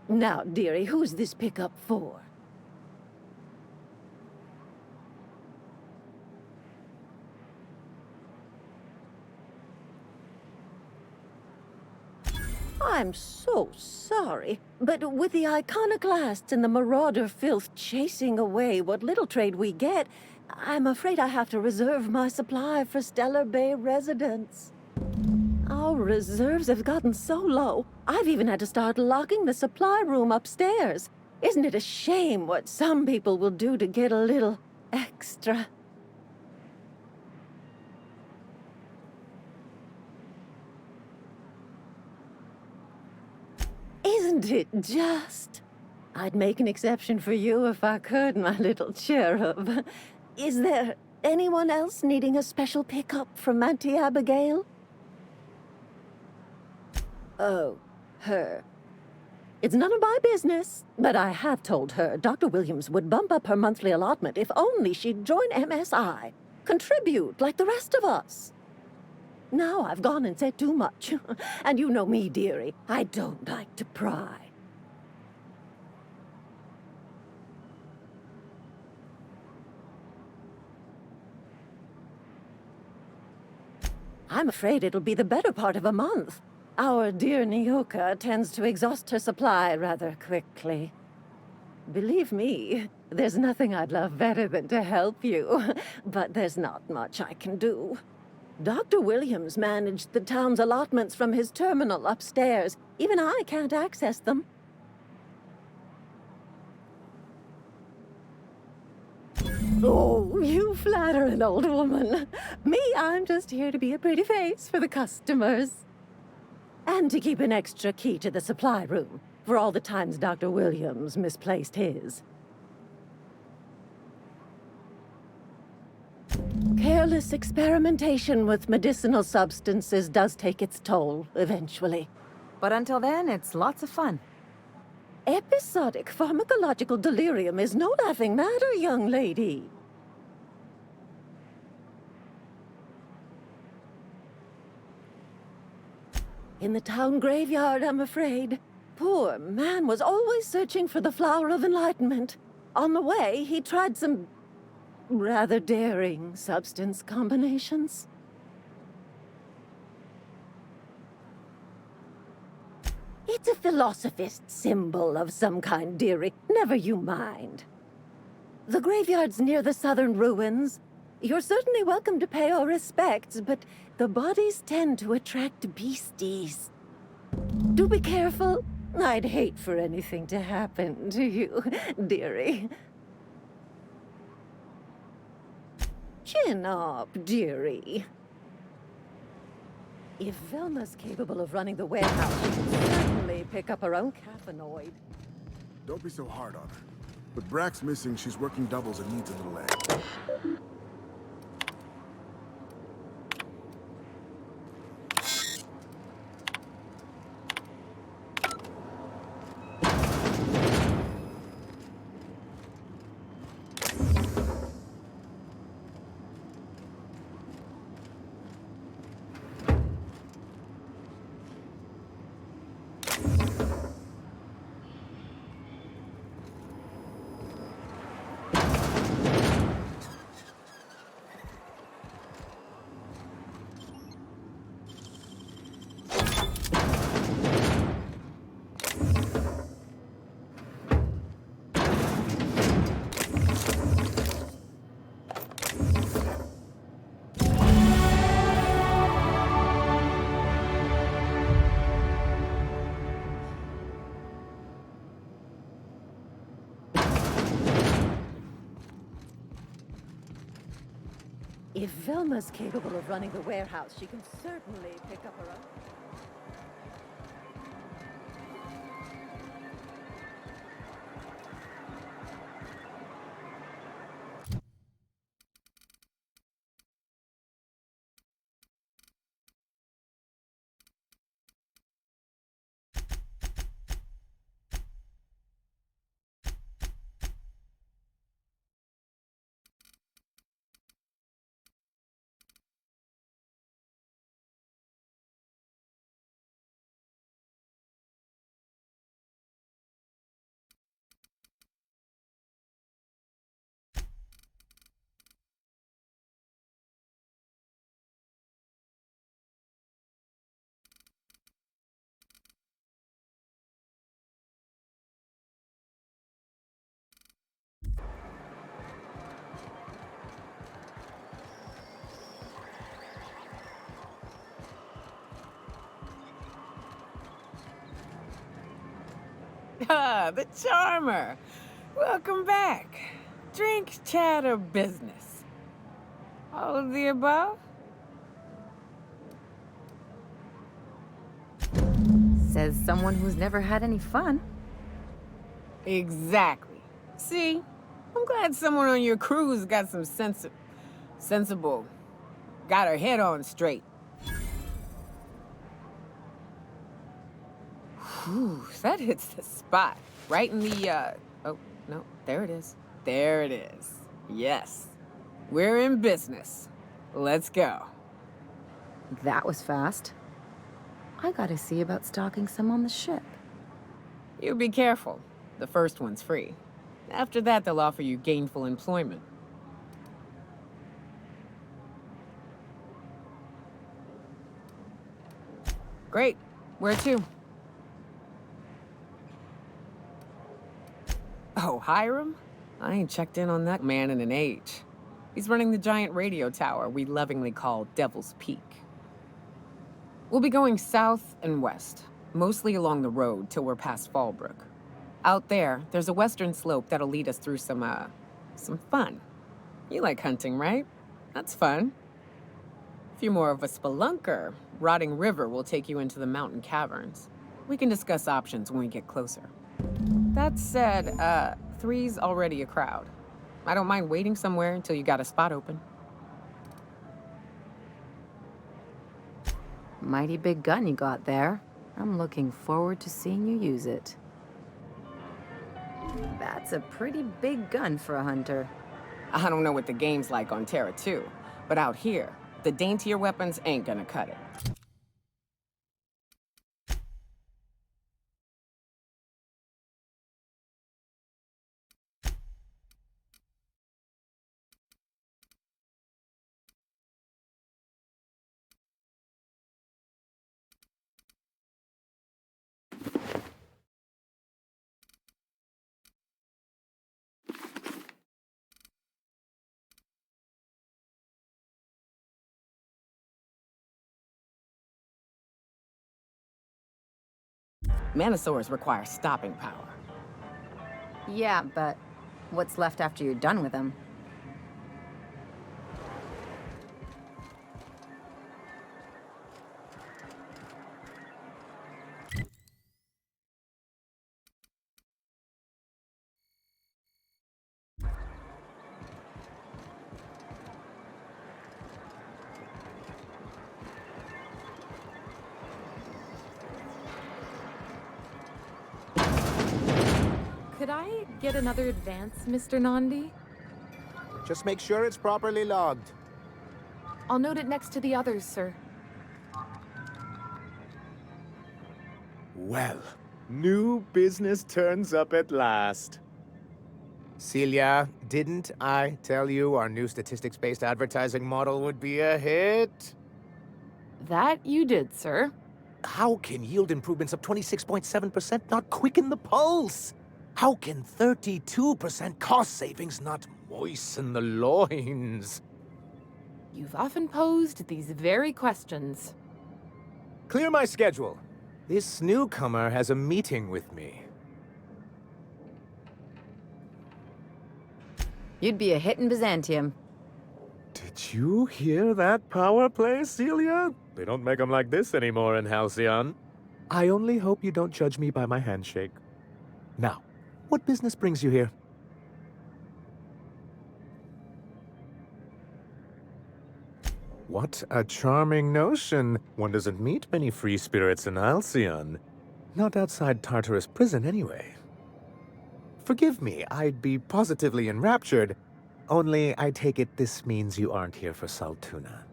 Now, dearie, who's this pickup for? I'm so sorry, but with the iconoclasts and the marauder filth chasing away what little trade we get, I'm afraid I have to reserve my supply for Stellar Bay residents. Our reserves have gotten so low, I've even had to start locking the supply room upstairs. Isn't it a shame what some people will do to get a little extra? Isn't it just? I'd make an exception for you if I could, my little cherub. Is there anyone else needing a special pickup from Auntie Abigail? Oh, her. It's none of my business, but I have told her Dr. Williams would bump up her monthly allotment if only she'd join MSI. Contribute like the rest of us. Now I've gone and said too much. And you know me, dearie. I don't like to pry. I'm afraid it'll be the better part of a month. Our dear Nyoka tends to exhaust her supply rather quickly. Believe me, there's nothing I'd love better than to help you, but there's not much I can do. Dr. Williams managed the town's allotments from his terminal upstairs. Even I can't access them. Oh, you flatter an old woman. Me, I'm just here to be a pretty face for the customers. And to keep an extra key to the supply room, for all the times Dr. Williams misplaced his. Careless experimentation with medicinal substances does take its toll, eventually. But until then, it's lots of fun. Episodic pharmacological delirium is no laughing matter, young lady. In the town graveyard, I'm afraid. Poor man was always searching for the flower of enlightenment. On the way, he tried some rather daring substance combinations. It's a philosophist symbol of some kind, dearie. Never you mind. The graveyard's near the southern ruins. You're certainly welcome to pay our respects, but the bodies tend to attract beasties. Do be careful. I'd hate for anything to happen to you, dearie. Chin up, dearie. If Velma's capable of running the warehouse, she can certainly pick up her own caffeinoid. Don't be so hard on her. With Brack's missing, she's working doubles and needs a little egg. If Velma's capable of running the warehouse, she can certainly pick up her own. Ah, the charmer. Welcome back. Drink, chat, or business? All of the above? Says someone who's never had any fun. Exactly. See? I'm glad someone on your crew's got some sensible. Got her head on straight. Whew, that hits the spot. Right in the, oh, no, there it is. There it is. Yes. We're in business. Let's go. That was fast. I gotta see about stocking some on the ship. You be careful. The first one's free. After that, they'll offer you gainful employment. Great. Where to? Oh, Hiram? I ain't checked in on that man in an age. He's running the giant radio tower we lovingly call Devil's Peak. We'll be going south and west, mostly along the road till we're past Fallbrook. Out there, there's a western slope that'll lead us through some fun. You like hunting, right? That's fun. If you're more of a spelunker, Rotting River will take you into the mountain caverns. We can discuss options when we get closer. That said, 3's already a crowd. I don't mind waiting somewhere until you got a spot open. Mighty big gun you got there. I'm looking forward to seeing you use it. That's a pretty big gun for a hunter. I don't know what the game's like on Terra 2, but out here, the daintier weapons ain't gonna cut it. Manosaurs require stopping power. Yeah, but what's left after you're done with them? Could I get another advance, Mr. Nandi? Just make sure it's properly logged. I'll note it next to the others, sir. Well, new business turns up at last. Celia, didn't I tell you our new statistics-based advertising model would be a hit? That you did, sir. How can yield improvements of 26.7% not quicken the pulse? How can 32% cost savings not moisten the loins? You've often posed these very questions. Clear my schedule. This newcomer has a meeting with me. You'd be a hit in Byzantium. Did you hear that power play, Celia? They don't make them like this anymore in Halcyon. I only hope you don't judge me by my handshake. Now, what business brings you here? What a charming notion. One doesn't meet many free spirits in Halcyon. Not outside Tartarus prison, anyway. Forgive me, I'd be positively enraptured. Only, I take it this means you aren't here for Saltuna.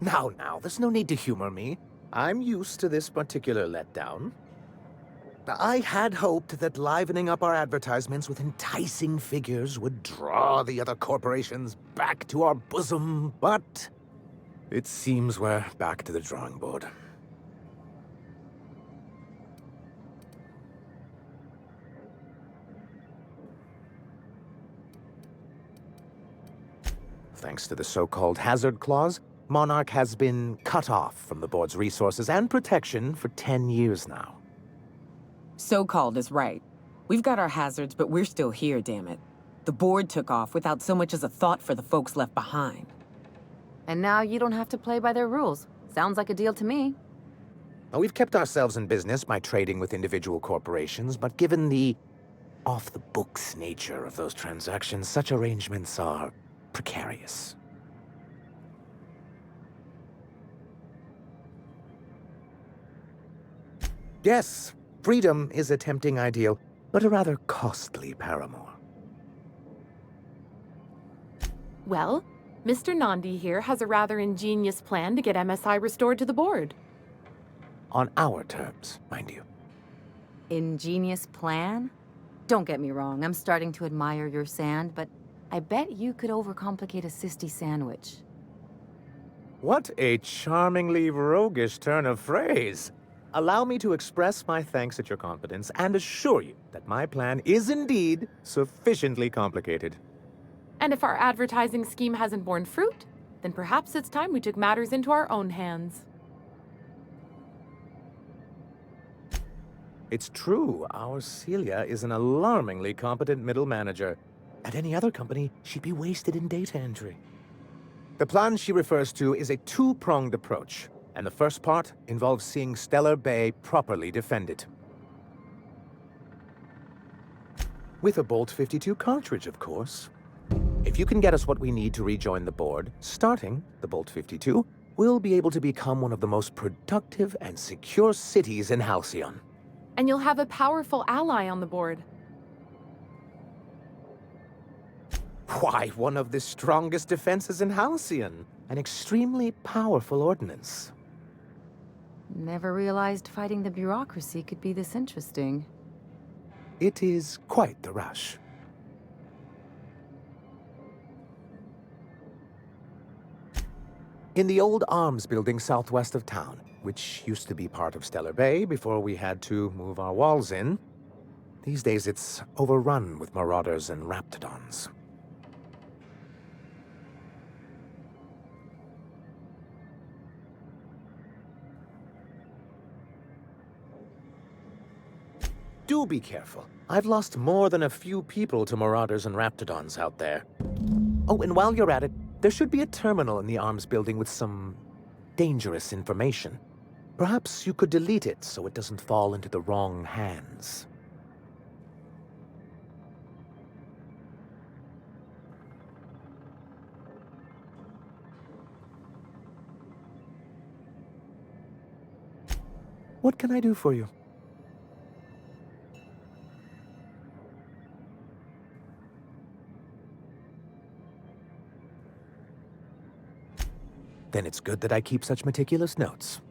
Now, there's no need to humor me. I'm used to this particular letdown. I had hoped that livening up our advertisements with enticing figures would draw the other corporations back to our bosom, but it seems we're back to the drawing board. Thanks to the so-called hazard clause, Monarch has been cut off from the board's resources and protection for 10 years now. So-called is right. We've got our hazards, but we're still here, damn it. The board took off without so much as a thought for the folks left behind. And now you don't have to play by their rules. Sounds like a deal to me. Well, we've kept ourselves in business by trading with individual corporations, but given the off-the-books nature of those transactions, such arrangements are precarious. Yes, freedom is a tempting ideal, but a rather costly paramour. Well, Mr. Nandi here has a rather ingenious plan to get MSI restored to the board. On our terms, mind you. Ingenious plan? Don't get me wrong, I'm starting to admire your sand, but I bet you could overcomplicate a sisty sandwich. What a charmingly roguish turn of phrase. Allow me to express my thanks at your confidence and assure you that my plan is indeed sufficiently complicated. And if our advertising scheme hasn't borne fruit, then perhaps it's time we took matters into our own hands. It's true, our Celia is an alarmingly competent middle manager. At any other company, she'd be wasted in data entry. The plan she refers to is a two-pronged approach, and the first part involves seeing Stellar Bay properly defended. With a Bolt 52 cartridge, of course. If you can get us what we need to rejoin the board, starting the Bolt 52, we'll be able to become one of the most productive and secure cities in Halcyon. And you'll have a powerful ally on the board. Why, one of the strongest defenses in Halcyon. An extremely powerful ordnance. Never realized fighting the bureaucracy could be this interesting. It is quite the rush. In the old arms building southwest of town, which used to be part of Stellar Bay before we had to move our walls in, these days it's overrun with marauders and raptidons. Do be careful. I've lost more than a few people to marauders and raptidons out there. Oh, and while you're at it, there should be a terminal in the arms building with some dangerous information. Perhaps you could delete it so it doesn't fall into the wrong hands. What can I do for you? Then it's good that I keep such meticulous notes.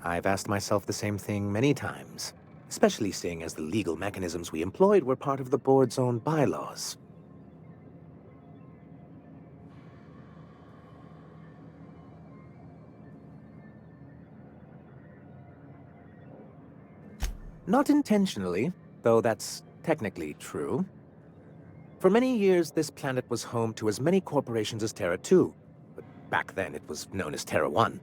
I've asked myself the same thing many times, especially seeing as the legal mechanisms we employed were part of the board's own bylaws. Not intentionally, though that's technically true. For many years, this planet was home to as many corporations as Terra 2, but back then it was known as Terra 1.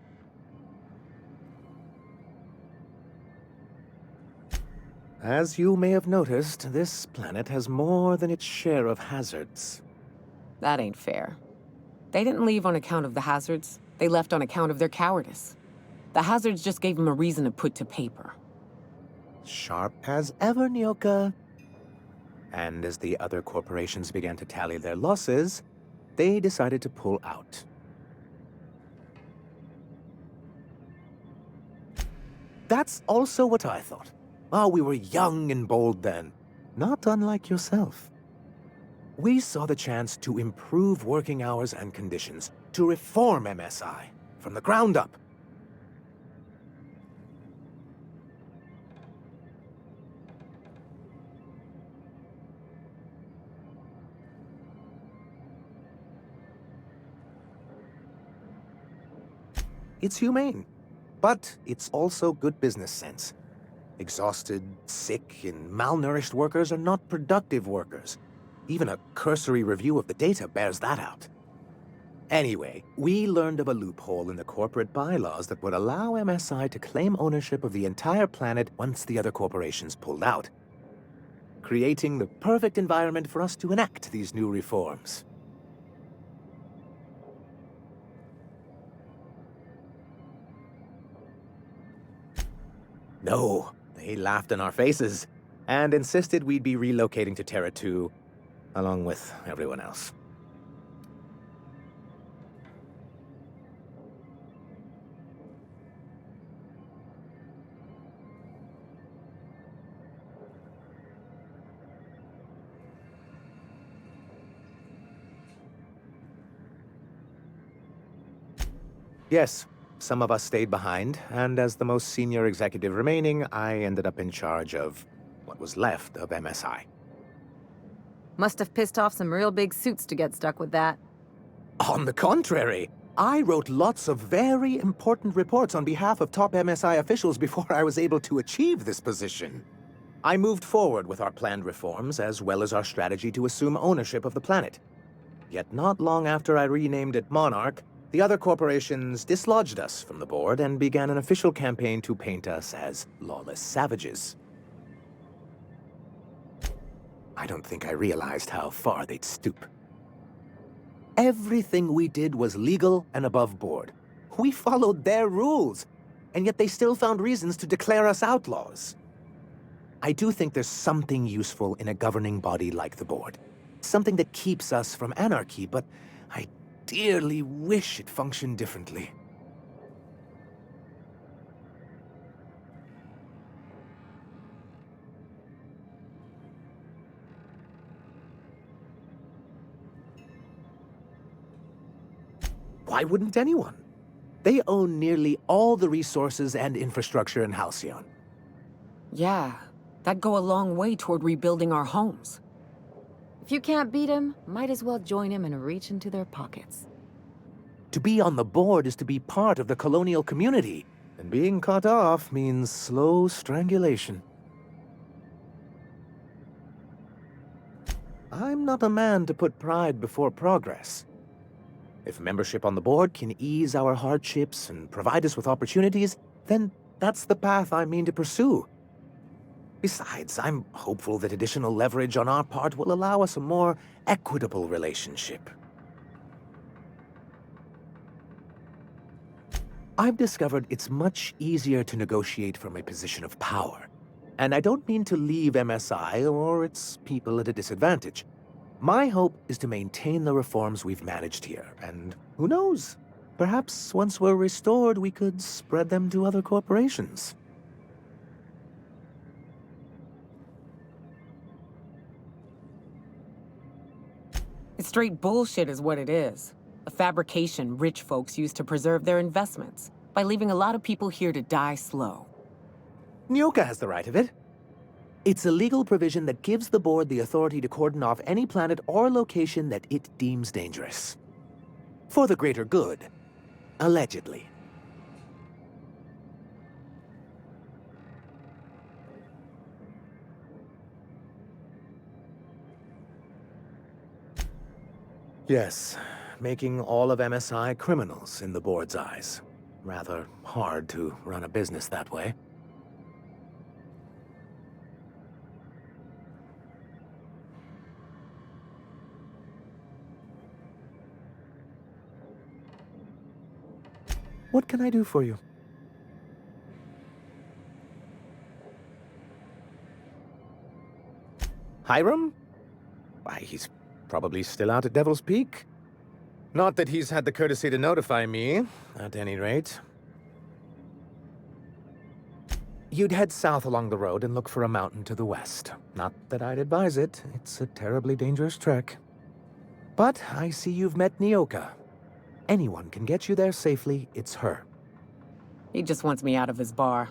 As you may have noticed, this planet has more than its share of hazards. That ain't fair. They didn't leave on account of the hazards. They left on account of their cowardice. The hazards just gave them a reason to put to paper. Sharp as ever, Nyoka. And as the other corporations began to tally their losses, they decided to pull out. That's also what I thought. Oh, we were young and bold then, not unlike yourself. We saw the chance to improve working hours and conditions, to reform MSI from the ground up. It's humane, but it's also good business sense. Exhausted, sick, and malnourished workers are not productive workers. Even a cursory review of the data bears that out. Anyway, we learned of a loophole in the corporate bylaws that would allow MSI to claim ownership of the entire planet once the other corporations pulled out, creating the perfect environment for us to enact these new reforms. No, they laughed in our faces and insisted we'd be relocating to Terra 2, along with everyone else. Yes, some of us stayed behind, and as the most senior executive remaining, I ended up in charge of what was left of MSI. Must have pissed off some real big suits to get stuck with that. On the contrary, I wrote lots of very important reports on behalf of top MSI officials before I was able to achieve this position. I moved forward with our planned reforms, as well as our strategy to assume ownership of the planet. Yet not long after I renamed it Monarch, the other corporations dislodged us from the board and began an official campaign to paint us as lawless savages. I don't think I realized how far they'd stoop. Everything we did was legal and above board. We followed their rules, and yet they still found reasons to declare us outlaws. I do think there's something useful in a governing body like the board. Something that keeps us from anarchy, but I dearly wish it functioned differently. Why wouldn't anyone? They own nearly all the resources and infrastructure in Halcyon. Yeah, that'd go a long way toward rebuilding our homes. If you can't beat him, might as well join him and reach into their pockets. To be on the board is to be part of the colonial community, and being cut off means slow strangulation. I'm not a man to put pride before progress. If membership on the board can ease our hardships and provide us with opportunities, then that's the path I mean to pursue. Besides, I'm hopeful that additional leverage on our part will allow us a more equitable relationship. I've discovered it's much easier to negotiate from a position of power. And I don't mean to leave MSI or its people at a disadvantage. My hope is to maintain the reforms we've managed here, and who knows? Perhaps once we're restored, we could spread them to other corporations. It's straight bullshit is what it is. A fabrication rich folks use to preserve their investments by leaving a lot of people here to die slow. Nyoka has the right of it. It's a legal provision that gives the board the authority to cordon off any planet or location that it deems dangerous. For the greater good. Allegedly. Yes, making all of MSI criminals in the board's eyes. Rather hard to run a business that way. What can I do for you? Hiram? Why, he's probably still out at Devil's Peak. Not that he's had the courtesy to notify me, at any rate. You'd head south along the road and look for a mountain to the west. Not that I'd advise it. It's a terribly dangerous trek. But I see you've met Nyoka. Anyone can get you there safely, it's her. He just wants me out of his bar.